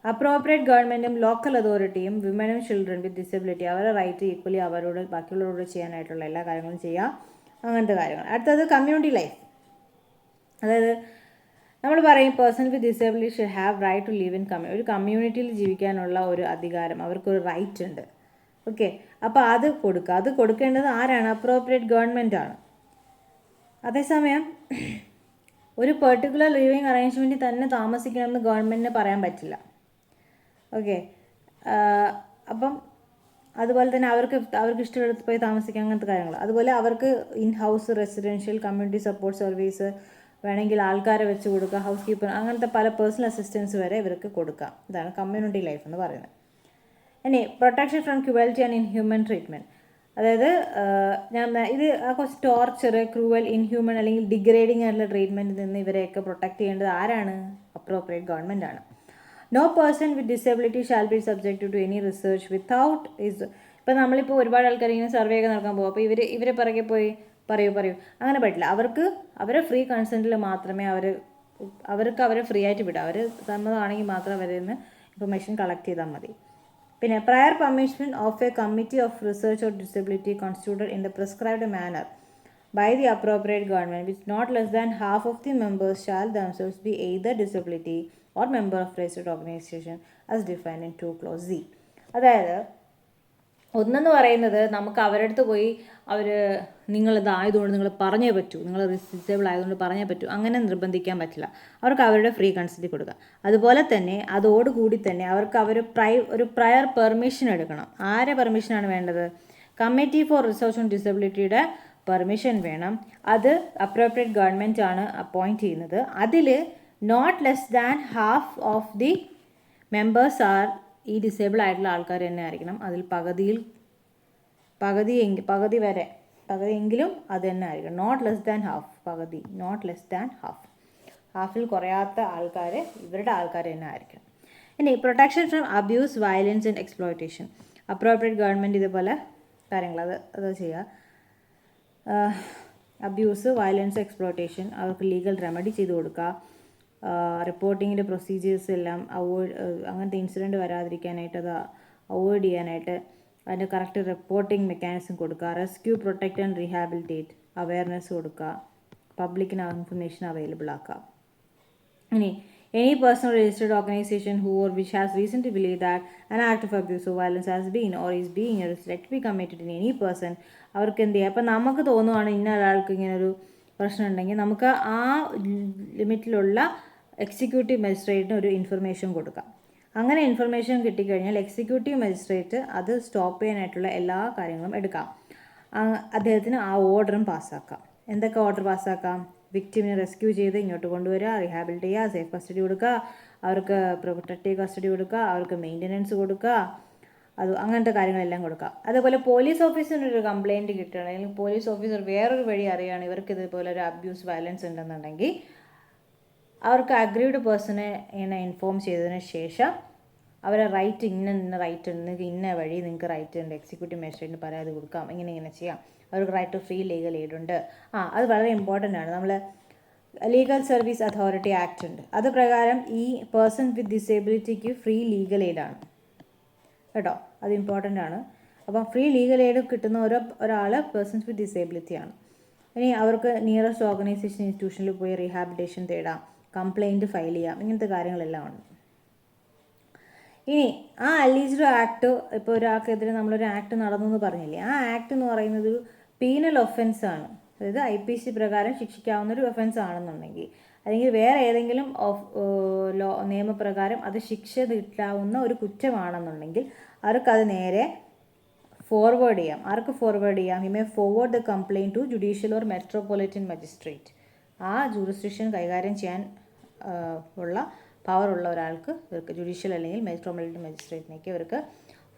അപ്രോപ്രിയേറ്റ് ഗവൺമെൻറ്റും ലോക്കൽ അതോറിറ്റിയും വിമനും ചിൽഡ്രൻ വിത്ത് ഡിസബിലിറ്റി അവരുടെ റൈറ്റ് ഈക്വലി അവരോട് ബാക്കിയുള്ളവരോട് ചെയ്യാനായിട്ടുള്ള എല്ലാ കാര്യങ്ങളും ചെയ്യുക, അങ്ങനത്തെ കാര്യങ്ങൾ. അടുത്തത് കമ്മ്യൂണിറ്റി ലൈഫ്. അതായത് നമ്മൾ പറയും person with disability should have right to live in ഒരു കമ്മ്യൂണിറ്റിയിൽ ജീവിക്കാനുള്ള ഒരു അധികാരം, അവർക്കൊരു റൈറ്റ് ഉണ്ട്. ഓക്കെ, അപ്പോൾ അത് കൊടുക്കുക. അത് കൊടുക്കേണ്ടത് ആരാണ്? അപ്രോപ്രിയേറ്റ് ഗവൺമെൻറ് ആണ്. അതേസമയം ഒരു പെർട്ടിക്കുലർ ലിവിങ് അറേഞ്ച്മെൻറ്റിൽ തന്നെ താമസിക്കണമെന്ന് ഗവൺമെൻറ്റിന് പറയാൻ പറ്റില്ല. ഓക്കെ, അപ്പം അതുപോലെ തന്നെ അവർക്ക് ഇഷ്ടമുള്ളടത്ത് പോയി താമസിക്കാം, അങ്ങനത്തെ കാര്യങ്ങൾ. അതുപോലെ അവർക്ക് in house residential community support service വേണമെങ്കിൽ ആൾക്കാരെ വെച്ച് കൊടുക്കുക, ഹൗസ് കീപ്പർ, അങ്ങനത്തെ പല പേഴ്സണൽ അസിസ്റ്റൻസ് വരെ ഇവർക്ക് കൊടുക്കാം. ഇതാണ് കമ്മ്യൂണിറ്റി ലൈഫ് എന്ന് പറയുന്നത്. ഇനി protection from cruelty and inhuman treatment. അതായത് ഇത് കുറച്ച് ടോർച്ചർ, ക്രൂവൽ, ഇൻഹ്യൂമൻ അല്ലെങ്കിൽ ഡിഗ്രേഡിങ് ആയിട്ടുള്ള ട്രീറ്റ്മെൻറ്റിൽ നിന്ന് ഇവരെയൊക്കെ പ്രൊട്ടക്ട് ചെയ്യേണ്ടത് ആരാണ്? അപ്രോപ്രിയേറ്റ് ഗവൺമെൻറ് ആണ്. No person with disability shall be subject to any research without is. ഇപ്പോൾ നമ്മളിപ്പോൾ ഒരുപാട് ആൾക്കാർ ഇങ്ങനെ സർവേ ഒക്കെ നടക്കാൻ പോകും. അപ്പോൾ ഇവരെ പിറകെ പോയി പറയൂ അങ്ങനെ പറ്റില്ല. അവരെ ഫ്രീ കൺസെൻറ്റിൽ മാത്രമേ അവരെ ഫ്രീ ആയിട്ട് വിടാം. അവർ സമ്മതമാണെങ്കിൽ മാത്രം അവരിൽ നിന്ന് ഇൻഫർമേഷൻ കളക്ട് ചെയ്താൽ മതി. പിന്നെ prior permission of a committee of research or disability constituted in the prescribed manner by the appropriate government, which not less than half of the members shall themselves be either disability or member of registered organization as defined in 2 clause Z. അതായത് ഒന്നെന്ന് പറയുന്നത് നമുക്ക് അവരുടെ അടുത്ത് പോയി നിങ്ങളിതായതുകൊണ്ട് നിങ്ങൾ പറഞ്ഞേ പറ്റൂ, നിങ്ങൾ ഡിസേബിൾ ആയതുകൊണ്ട് പറഞ്ഞേ പറ്റൂ, അങ്ങനെ നിർബന്ധിക്കാൻ പറ്റില്ല. അവർക്ക് അവരുടെ ഫ്രീ കൺസെൻറ്റ് കൊടുക്കുക. അതുപോലെ തന്നെ അതോടുകൂടി തന്നെ അവർക്ക് ഒരു പ്രയർ പെർമിഷൻ എടുക്കണം. ആരെ പെർമിഷനാണ് വേണ്ടത്? കമ്മിറ്റി ഫോർ റിസർച്ച് ഓൺ ഡിസബിലിറ്റിയുടെ പെർമിഷൻ വേണം. അത് അപ്രോപ്രിയേറ്റ് ഗവൺമെൻറ് ആണ് അപ്പോയിൻറ്റ് ചെയ്യുന്നത്. അതിൽ not less than half of the members are ഈ ഡിസേബിൾ ആയിട്ടുള്ള ആൾക്കാർ തന്നെ ആയിരിക്കണം. അതിൽ പകുതിയെങ്കിലും അത് തന്നെ ആയിരിക്കണം. നോട്ട് ലെസ് ദാൻ ഹാഫ്, പകുതി, നോട്ട് ലെസ് ദാൻ ഹാഫ്, ഹാഫിൽ കുറയാത്ത ആൾക്കാർ ഇവരുടെ ആൾക്കാർ തന്നെ ആയിരിക്കണം. ഇനി protection from abuse, violence and exploitation. Appropriate government ഇതുപോലെ കാര്യങ്ങൾ അത് ചെയ്യുക. അബ്യൂസ്, വയലൻസ്, എക്സ്പ്ലോയിറ്റേഷൻ അവർക്ക് ലീഗൽ റെമഡി ചെയ്ത് കൊടുക്കുക. റിപ്പോർട്ടിങ്ങിൻ്റെ പ്രൊസീജിയേഴ്സ് എല്ലാം അങ്ങനത്തെ ഇൻസിഡൻറ്റ് വരാതിരിക്കാനായിട്ട് അത് അവോയ്ഡ് ചെയ്യാനായിട്ട് അതിൻ്റെ കറക്റ്റ് റിപ്പോർട്ടിംഗ് മെക്കാനിസം കൊടുക്കുക. Rescue, protect and rehabilitate awareness കൊടുക്കുക. പബ്ലിക്കിന് ഇൻഫർമേഷൻ അവൈലബിൾ ആക്കുക. ഇനി any person or registered organization who or which has reason to believe that an act of abuse or violence has been or is being or is likely to be committed in any person, അവർക്ക് എന്ത് ചെയ്യുക? അപ്പം നമുക്ക് തോന്നുവാണ് ഇന്ന ഒരാൾക്ക് ഇങ്ങനൊരു പ്രശ്നം ഉണ്ടെങ്കിൽ നമുക്ക് ആ ലിമിറ്റിലുള്ള എക്സിക്യൂട്ടീവ് മജിസ്ട്രേറ്റിന് ഒരു ഇൻഫർമേഷൻ കൊടുക്കാം. അങ്ങനെ ഇൻഫർമേഷൻ കിട്ടിക്കഴിഞ്ഞാൽ എക്സിക്യൂട്ടീവ് മജിസ്ട്രേറ്റ് അത് സ്റ്റോപ്പ് ചെയ്യാനായിട്ടുള്ള എല്ലാ കാര്യങ്ങളും എടുക്കാം. അദ്ദേഹത്തിന് ആ ഓർഡറും പാസ്സാക്കാം. എന്തൊക്കെ ഓർഡർ പാസ്സാക്കാം? വിക്ടിമിനെ റെസ്ക്യൂ ചെയ്ത് ഇങ്ങോട്ട് കൊണ്ടുവരിക, റീഹാബിലിറ്റ് ചെയ്യുക, സേഫ് കസ്റ്റഡി കൊടുക്കുക, അവർക്ക് പ്രൊട്ടക്റ്റീവ് കസ്റ്റഡി കൊടുക്കുക, അവർക്ക് മെയിൻ്റനൻസ് കൊടുക്കുക, അങ്ങനത്തെ കാര്യങ്ങളെല്ലാം കൊടുക്കാം. അതേപോലെ പോലീസ് ഓഫീസറിനൊരു കംപ്ലയിൻറ്റ് കിട്ടുകയാണ്, അല്ലെങ്കിൽ പോലീസ് ഓഫീസർ വേറൊരു വഴി അറിയുകയാണ് ഇവർക്ക് ഇതുപോലെ ഒരു അബ്യൂസ് വയലൻസ് ഉണ്ടെന്നുണ്ടെങ്കിൽ അവർക്ക് അഗ്രീഡ് പേഴ്സണെ ഇങ്ങനെ ഇൻഫോം ചെയ്തതിന് ശേഷം അവരെ റൈറ്റ് ഇന്ന റൈറ്റ് ഉണ്ട്, ഇന്ന വഴി നിങ്ങൾക്ക് റൈറ്റ് ഉണ്ട്, എക്സിക്യൂട്ടീവ് മജിസ്ട്രേറ്റിന് പരാതി കൊടുക്കാം, ഇങ്ങനെ ചെയ്യാം, അവർക്ക് right to free legal aid ഉണ്ട്. അത് വളരെ ഇമ്പോർട്ടൻ്റ് ആണ്. നമ്മൾ ലീഗൽ സർവീസ് അതോറിറ്റി ആക്ട് ഉണ്ട്, അത് പ്രകാരം ഈ പേഴ്സൺ വിത്ത് ഡിസേബിലിറ്റിക്ക് ഫ്രീ ലീഗൽ എയ്ഡാണ് കേട്ടോ, അത് ഇമ്പോർട്ടൻ്റ് ആണ്. അപ്പം ഫ്രീ ലീഗൽ എയ്ഡ് കിട്ടുന്ന ഒരാൾ പേഴ്സൺസ് വിത്ത് ഡിസേബിലിറ്റി ആണ്. ഇനി അവർക്ക് നിയറസ്റ്റ് ഓർഗനൈസേഷൻ ഇൻസ്റ്റിറ്റ്യൂഷനിൽ പോയി റീഹാബിലിറ്റേഷൻ തേടാം, കംപ്ലയിൻറ്റ് ഫയൽ ചെയ്യാം, ഇങ്ങനത്തെ കാര്യങ്ങളെല്ലാം ഉണ്ട്. ഇനി ആ അലീജ്ഡ് ആക്ട്, ഇപ്പോൾ ഒരാൾക്കെതിരെ നമ്മളൊരു ആക്ട് നടന്നു എന്ന് പറഞ്ഞില്ലേ, ആ ആക്ട് എന്ന് പറയുന്നത് ഒരു പീനൽ ഒഫൻസ് ആണ്. അതായത് IPC പ്രകാരം ശിക്ഷിക്കാവുന്ന ഒരു ഒഫൻസ് ആണെന്നുണ്ടെങ്കിൽ, അല്ലെങ്കിൽ വേറെ ഏതെങ്കിലും നിയമപ്രകാരം അത് ശിക്ഷ കിട്ടാവുന്ന ഒരു കുറ്റമാണെന്നുണ്ടെങ്കിൽ അവർക്കത് നേരെ ഫോർവേഡ് ചെയ്യാം. ആർക്ക് ഫോർവേഡ് ചെയ്യാം? He may forward the complaint to judicial or metropolitan magistrate. ആ ജൂറിസ്ഡിക്ഷൻ കൈകാര്യം ചെയ്യാൻ ഉള്ള പവറുള്ള ഒരാൾക്ക് ഇവർക്ക് ജുഡീഷ്യൽ അല്ലെങ്കിൽ മെട്രോപൊളിറ്റൻ മജിസ്ട്രേറ്റിനേക്ക് ഇവർക്ക്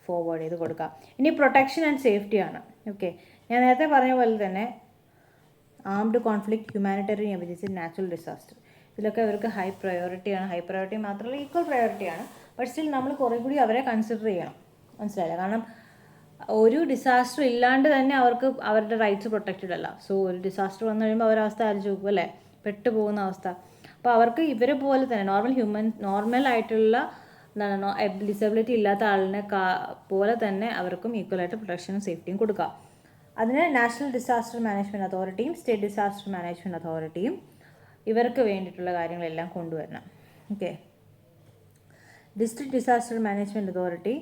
ഫോർവേഡ് ചെയ്ത് കൊടുക്കാം. ഇനി പ്രൊട്ടക്ഷൻ ആൻഡ് സേഫ്റ്റിയാണ്. ഓക്കെ, ഞാൻ നേരത്തെ പറഞ്ഞ പോലെ തന്നെ armed conflict, humanitarian emergency, natural disaster, ഇതിലൊക്കെ അവർക്ക് ഹൈ പ്രയോറിറ്റിയാണ്. ഹൈ പ്രയോറിറ്റി മാത്രമല്ല ഈക്വൽ പ്രയോറിറ്റിയാണ്. ബട്ട് സ്റ്റിൽ നമ്മൾ കുറേ കൂടി അവരെ കൺസിഡർ ചെയ്യണം, മനസ്സിലായില്ല? കാരണം ഒരു ഡിസാസ്റ്റർ ഇല്ലാണ്ട് തന്നെ അവർക്ക് അവരുടെ റൈറ്റ്സ് പ്രൊട്ടക്റ്റഡ് അല്ല. സോ ഒരു ഡിസാസ്റ്റർ വന്നു കഴിയുമ്പോൾ അവരവസ്ഥ ആലോചിച്ച് നോക്കും അല്ലേ, പെട്ടുപോകുന്ന അവസ്ഥ. അപ്പോൾ അവർക്ക് ഇവരെ പോലെ തന്നെ നോർമൽ ആയിട്ടുള്ള എന്താണ് ഡിസബിലിറ്റി ഇല്ലാത്ത ആളിനെ പോലെ തന്നെ അവർക്കും ഈക്വലായിട്ട് പ്രൊട്ടക്ഷനും സേഫ്റ്റിയും കൊടുക്കാം. അതിന് നാഷണൽ ഡിസാസ്റ്റർ മാനേജ്മെൻറ്റ് അതോറിറ്റിയും സ്റ്റേറ്റ് ഡിസാസ്റ്റർ മാനേജ്മെൻറ്റ് അതോറിറ്റിയും ഇവർക്ക് വേണ്ടിയിട്ടുള്ള കാര്യങ്ങളെല്ലാം കൊണ്ടുവരണം. Okay, district disaster management authority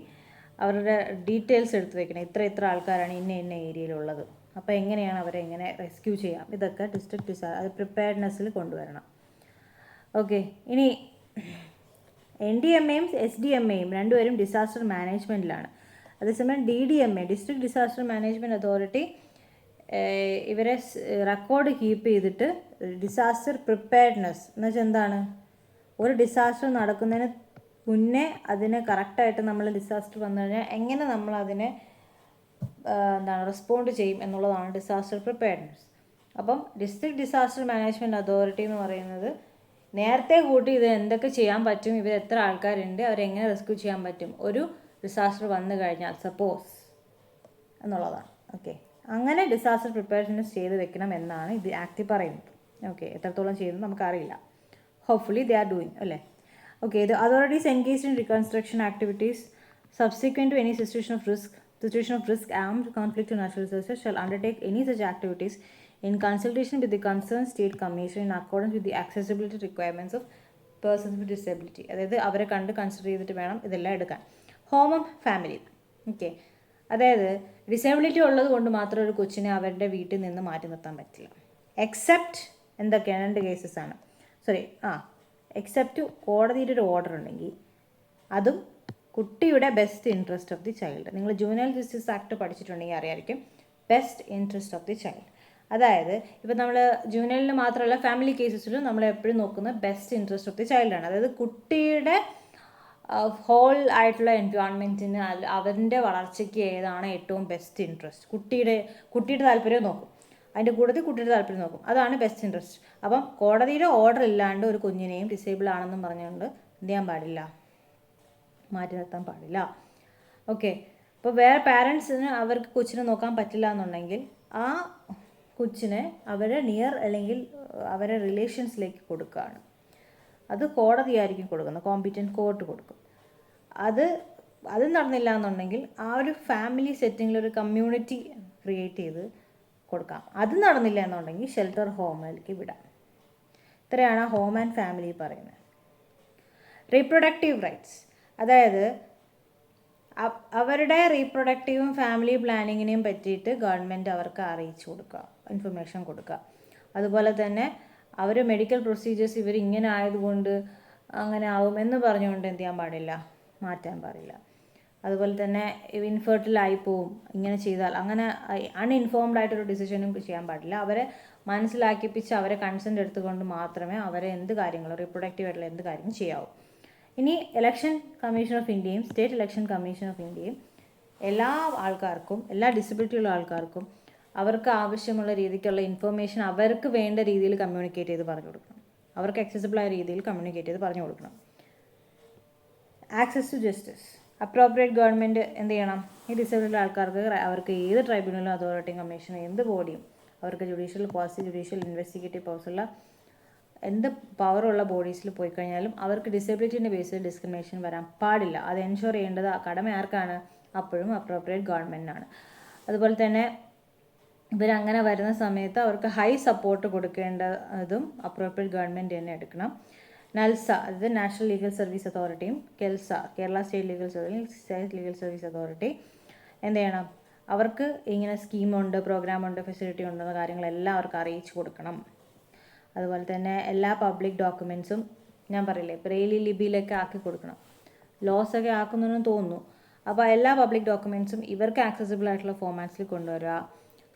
അവരുടെ ഡീറ്റെയിൽസ് എടുത്ത് വെക്കണം. ഇത്ര ആൾക്കാരാണ് ഇന്ന ഏരിയയിലുള്ളത്, അപ്പോൾ എങ്ങനെയാണ് അവരെ എങ്ങനെ റെസ്ക്യൂ ചെയ്യാം, ഇതൊക്കെ ഡിസ്ട്രിക്ട് അത് പ്രിപ്പയർനെസ്സിൽ കൊണ്ടുവരണം. ഓക്കെ, ഇനി NDMAയും SDMAയും രണ്ടുപേരും ഡിസാസ്റ്റർ മാനേജ്മെൻറ്റിലാണ്. അതേസമയം DDMA district disaster management authority ഇവരെ റെക്കോർഡ് കീപ്പ് ചെയ്തിട്ട് ഡിസാസ്റ്റർ പ്രിപ്പയർനെസ് എന്ന് വെച്ചാൽ എന്താണ്, ഒരു ഡിസാസ്റ്റർ നടക്കുന്നതിന് മുന്നേ അതിന് കറക്റ്റായിട്ട് നമ്മൾ ഡിസാസ്റ്റർ വന്നു കഴിഞ്ഞാൽ എങ്ങനെ നമ്മൾ അതിനെ റെസ്പോണ്ട് ചെയ്യും എന്നുള്ളതാണ് ഡിസാസ്റ്റർ പ്രിപ്പയർനെസ്. അപ്പം ഡിസ്ട്രിക്ട് ഡിസാസ്റ്റർ മാനേജ്മെൻറ്റ് അതോറിറ്റി എന്ന് പറയുന്നത് നേരത്തെ കൂട്ടി ഇത് എന്തൊക്കെ ചെയ്യാൻ പറ്റും, ഇവർ എത്ര ആൾക്കാരുണ്ട്, അവരെങ്ങനെ റെസ്ക്യൂ ചെയ്യാൻ പറ്റും ഒരു ഡിസാസ്റ്റർ വന്നു കഴിഞ്ഞാൽ സപ്പോസ് എന്നുള്ളതാണ്. ഓക്കെ, അങ്ങനെ ഡിസാസ്റ്റർ പ്രിപ്പയർനെസ് ചെയ്ത് വെക്കണം എന്നാണ് ഇത് ആക്ട് പറയുന്നത്. ഓക്കെ, എത്രത്തോളം ചെയ്യുന്നത് നമുക്കറിയില്ല. ഹോപ്പ്ഫുള്ളി ദേ ആർ ഡൂയിങ് അല്ലേ. Okay, the authorities engaged in reconstruction activities subsequent to any situation of risk, armed conflict to natural disasters shall undertake any such activities in consultation with the concerned state commission in accordance with the accessibility requirements of persons with disability. അതായത് അവരെ കൺസിഡർ ചെയ്തിട്ട് വേണം ഇതെല്ലാം എടുക്കാൻ. ഹോമും ഫാമിലി. ഓക്കെ, അതായത് ഡിസേബിലിറ്റി ഉള്ളത് കൊണ്ട് മാത്രം ഒരു കൊച്ചിനെ അവരുടെ വീട്ടിൽ നിന്ന് മാറ്റി നിർത്താൻ പറ്റില്ല. എക്സെപ്റ്റ് എന്തൊക്കെയാണ്, 2 കേസസ് ആണ്. എക്സെപ്റ്റ് കോടതിയുടെ ഒരു ഓർഡർ ഉണ്ടെങ്കിൽ അതും കുട്ടിയുടെ best interest of the child. നിങ്ങൾ ജുവനൈൽ ജസ്റ്റിസ് ആക്ട് പഠിച്ചിട്ടുണ്ടെങ്കിൽ അറിയായിരിക്കും best interest of the child. അതായത് ഇപ്പോൾ നമ്മൾ ജുവനൈലിൽ മാത്രമല്ല ഫാമിലി കേസസിലും നമ്മൾ എപ്പോഴും നോക്കുന്നത് ബെസ്റ്റ് ഇൻട്രസ്റ്റ് ഓഫ് ദി ചൈൽഡാണ്. അതായത് കുട്ടിയുടെ ഹോൾ ആയിട്ടുള്ള എൻവയോൺമെൻറ്റിന് അവൻ്റെ വളർച്ചയ്ക്ക് ഏതാണ് ഏറ്റവും ബെസ്റ്റ് ഇൻട്രസ്റ്റ്, കുട്ടിയുടെ താല്പര്യം നോക്കും, അതിൻ്റെ കൂട്ടത്തിൽ കുട്ടിയുടെ താല്പര്യം നോക്കും, അതാണ് ബെസ്റ്റ് ഇൻട്രസ്റ്റ്. അപ്പം കോടതിയുടെ ഓർഡർ ഇല്ലാണ്ട് ഒരു കുഞ്ഞിനെയും ഡിസേബിൾ ആണെന്നും പറഞ്ഞുകൊണ്ട് എന്ത് ചെയ്യാൻ പാടില്ല, മാറ്റി നിർത്താൻ പാടില്ല. ഓക്കെ, ഇപ്പോൾ വേറെ പാരൻസിന് അവർക്ക് കൊച്ചിനെ നോക്കാൻ പറ്റില്ല എന്നുണ്ടെങ്കിൽ ആ കൊച്ചിനെ അവരെ നിയർ അല്ലെങ്കിൽ അവരെ റിലേഷൻസിലേക്ക് കൊടുക്കുകയാണ്. അത് കോടതിയായിരിക്കും കൊടുക്കുന്നത്, കോമ്പീറ്റൻറ്റ് കോർട്ട് കൊടുക്കും. അത് നടന്നില്ല എന്നുണ്ടെങ്കിൽ ആ ഒരു ഫാമിലി സെറ്റിങ്ങിൽ ഒരു കമ്മ്യൂണിറ്റി ക്രിയേറ്റ് ചെയ്ത് കൊടുക്കാം. അത് നടന്നില്ല എന്നുണ്ടെങ്കിൽ ഷെൽട്ടർ ഹോമിലേക്ക് വിടാം. ഇത്രയാണ് ഹോം ആൻഡ് ഫാമിലി പറയുന്നത്. റീപ്രൊഡക്റ്റീവ് റൈറ്റ്സ്, അതായത് അവരുടെ റീപ്രൊഡക്റ്റീവും ഫാമിലി പ്ലാനിങ്ങിനെയും പറ്റിയിട്ട് ഗവൺമെൻറ് അവർക്ക് അറിയിച്ചു കൊടുക്കുക, ഇൻഫർമേഷൻ കൊടുക്കുക. അതുപോലെ തന്നെ അവർ മെഡിക്കൽ പ്രൊസീജിയേഴ്സ് ഇവരിങ്ങനെ ആയതുകൊണ്ട് അങ്ങനെ ആവും എന്ന് പറഞ്ഞുകൊണ്ട് എന്ത് ചെയ്യാൻ പാടില്ല, മാറ്റാൻ പാടില്ല. അതുപോലെ തന്നെ ഇൻഫെർട്ടിലായി പോവും ഇങ്ങനെ ചെയ്താൽ, അങ്ങനെ അൺഇൻഫോംഡ് ആയിട്ടൊരു ഡിസിഷനും ചെയ്യാൻ പാടില്ല. അവരെ മനസ്സിലാക്കിപ്പിച്ച് അവരെ കൺസെൻറ്റ് എടുത്തുകൊണ്ട് മാത്രമേ അവരെ എന്ത് കാര്യങ്ങളും റീപ്രൊഡക്റ്റീവ് ആയിട്ടുള്ള എന്ത് കാര്യവും ചെയ്യാവൂ. ഇനി ഇലക്ഷൻ കമ്മീഷൻ ഓഫ് ഇന്ത്യയും സ്റ്റേറ്റ് ഇലക്ഷൻ കമ്മീഷൻ ഓഫ് ഇന്ത്യയും എല്ലാ ആൾക്കാർക്കും, എല്ലാ ഡിസബിലിറ്റിയുള്ള ആൾക്കാർക്കും അവർക്ക് ആവശ്യമുള്ള രീതിക്കുള്ള ഇൻഫർമേഷൻ അവർക്ക് വേണ്ട രീതിയിൽ കമ്മ്യൂണിക്കേറ്റ് ചെയ്ത് പറഞ്ഞു കൊടുക്കണം. അവർക്ക് ആയ രീതിയിൽ കമ്മ്യൂണിക്കേറ്റ് ചെയ്ത് പറഞ്ഞു കൊടുക്കണം. Access to justice, appropriate government എന്ത് ചെയ്യണം, ഈ ഡിസബിലിറ്റി ആൾക്കാർക്ക് അവർക്ക് ഏത് ട്രൈബ്യൂണലും അതോറിറ്റിയും കമ്മീഷനും എന്ത് ബോഡിയും അവർക്ക് ജുഡീഷ്യൽ, ക്വാസി ജുഡീഷ്യൽ, ഇൻവെസ്റ്റിഗേറ്റീവ് പവേഴ്സുള്ള എന്ത് പവറുള്ള ബോഡീസിൽ പോയി കഴിഞ്ഞാലും അവർക്ക് ഡിസബിലിറ്റീൻ്റെ ബേസിൽ ഡിസ്ക്രിമിനേഷൻ വരാൻ പാടില്ല. അത് എൻഷുർ ചെയ്യേണ്ടത് കടമ ആർക്കാണ്? അപ്പോഴും അപ്രോപ്രിയേറ്റ് ഗവൺമെൻറ്റിനാണ്. അതുപോലെ തന്നെ ഇവരങ്ങനെ വരുന്ന സമയത്ത് അവർക്ക് ഹൈ സപ്പോർട്ട് കൊടുക്കേണ്ടതും അപ്രോപ്രിയേറ്റ് ഗവൺമെൻറ് തന്നെ എടുക്കണം. നൽസ, അതായത് നാഷണൽ ലീഗൽ സർവീസ് അതോറിറ്റിയും KELSA, Kerala state legal service authority എന്ത് ചെയ്യണം? അവർക്ക് ഇങ്ങനെ സ്കീമുണ്ട്, പ്രോഗ്രാമുണ്ട്, ഫെസിലിറ്റി ഉണ്ടെന്ന കാര്യങ്ങളെല്ലാം അവർക്ക് അറിയിച്ചു കൊടുക്കണം. അതുപോലെ തന്നെ എല്ലാ പബ്ലിക് ഡോക്യുമെൻറ്റ്സും ഞാൻ പറയില്ലേ ബ്രെയിലി ലിപിയിലൊക്കെ ആക്കി കൊടുക്കണം. ലോസൊക്കെ ആക്കുന്നെന്ന് തോന്നുന്നു. അപ്പോൾ എല്ലാ പബ്ലിക് ഡോക്യുമെൻറ്റ്സും ഇവർക്ക് ആക്സസിബിൾ ആയിട്ടുള്ള ഫോമാറ്റ്സിൽ കൊണ്ടുവരിക.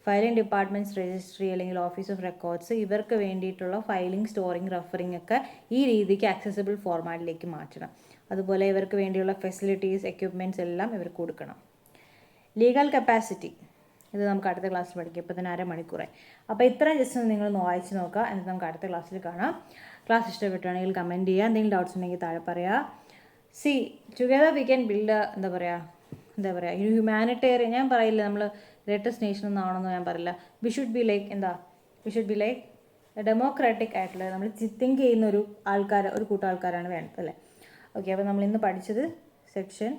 ഫയലിംഗ് ഡിപ്പാർട്ട്മെൻറ്റ്സ് രജിസ്ട്രി അല്ലെങ്കിൽ ഓഫീസ് ഓഫ് റെക്കോർഡ്സ് ഇവർക്ക് വേണ്ടിയിട്ടുള്ള ഫയലിംഗ്, സ്റ്റോറിംഗ്, റെഫറിംഗ് ഒക്കെ ഈ രീതിക്ക് ആക്സസിബിൾ ഫോർമാറ്റിലേക്ക് മാറ്റണം. അതുപോലെ ഇവർക്ക് വേണ്ടിയുള്ള ഫെസിലിറ്റീസ്, എക്യുപ്മെൻറ്റ്സ് എല്ലാം ഇവർക്ക് കൊടുക്കണം. ലീഗൽ കപ്പാസിറ്റി, ഇത് നമുക്ക് അടുത്ത ക്ലാസ്സിൽ പഠിക്കാം. ഇപ്പോൾ തന്നെ 1/2 മണിക്കൂറായി. അപ്പോൾ ഇത്രയും ജസ്റ്റ് നിങ്ങൾ വായിച്ച് നോക്കുക. എന്നിട്ട് നമുക്ക് അടുത്ത ക്ലാസ്സിൽ കാണാം. ക്ലാസ് ഇഷ്ടപ്പെട്ടുവാണെങ്കിൽ കമൻറ്റ് ചെയ്യുക. എന്തെങ്കിലും ഡൗട്ട്സ് ഉണ്ടെങ്കിൽ താഴെ പറയുക. C together we can build എന്താ പറയുക ഈ ഹ്യൂമാനിറ്റേറിയൻ, ഞാൻ പറയില്ല നമ്മൾ ഗ്രേറ്റസ്റ്റ് നേഷൻ എന്നാണെന്ന് ഞാൻ പറയില്ല. We should be like democratic ആയിട്ടുള്ള നമ്മൾ തിങ്ക് ചെയ്യുന്ന ഒരു കൂട്ടം ആൾക്കാരാണ് വേണ്ടത് അല്ലേ. ഓക്കെ, അപ്പോൾ നമ്മൾ ഇന്ന് പഠിച്ചത് സെക്ഷൻ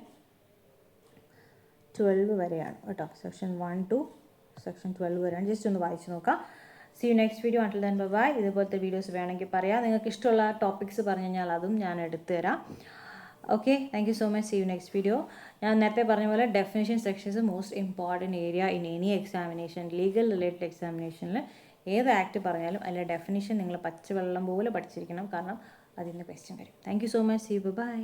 12 വരെയാണ് കേട്ടോ. സെക്ഷൻ 1 to സെക്ഷൻ 12 വരെയാണ്. ജസ്റ്റ് ഒന്ന് വായിച്ച് നോക്കാം. C you next video. Until then bye. ഇതുപോലത്തെ വീഡിയോസ് വേണമെങ്കിൽ പറയാം. നിങ്ങൾക്ക് ഇഷ്ടമുള്ള ടോപ്പിക്സ് പറഞ്ഞു കഴിഞ്ഞാൽ അതും ഞാൻ എടുത്തു തരാം. Okay, thank you so much. See you next video. ഞാൻ നേരത്തെ പറഞ്ഞ പോലെ definition sections most important area in any examination, legal related എക്സാമിനേഷനിൽ ഏത് ആക്ട് പറഞ്ഞാലും അതിലെ ഡെഫിനേഷൻ നിങ്ങൾ പച്ചവെള്ളം പോലെ പഠിച്ചിരിക്കണം. കാരണം അതിൽ നിന്ന് ക്വസ്റ്റ്യൻ വരും. Thank you so much. See you by.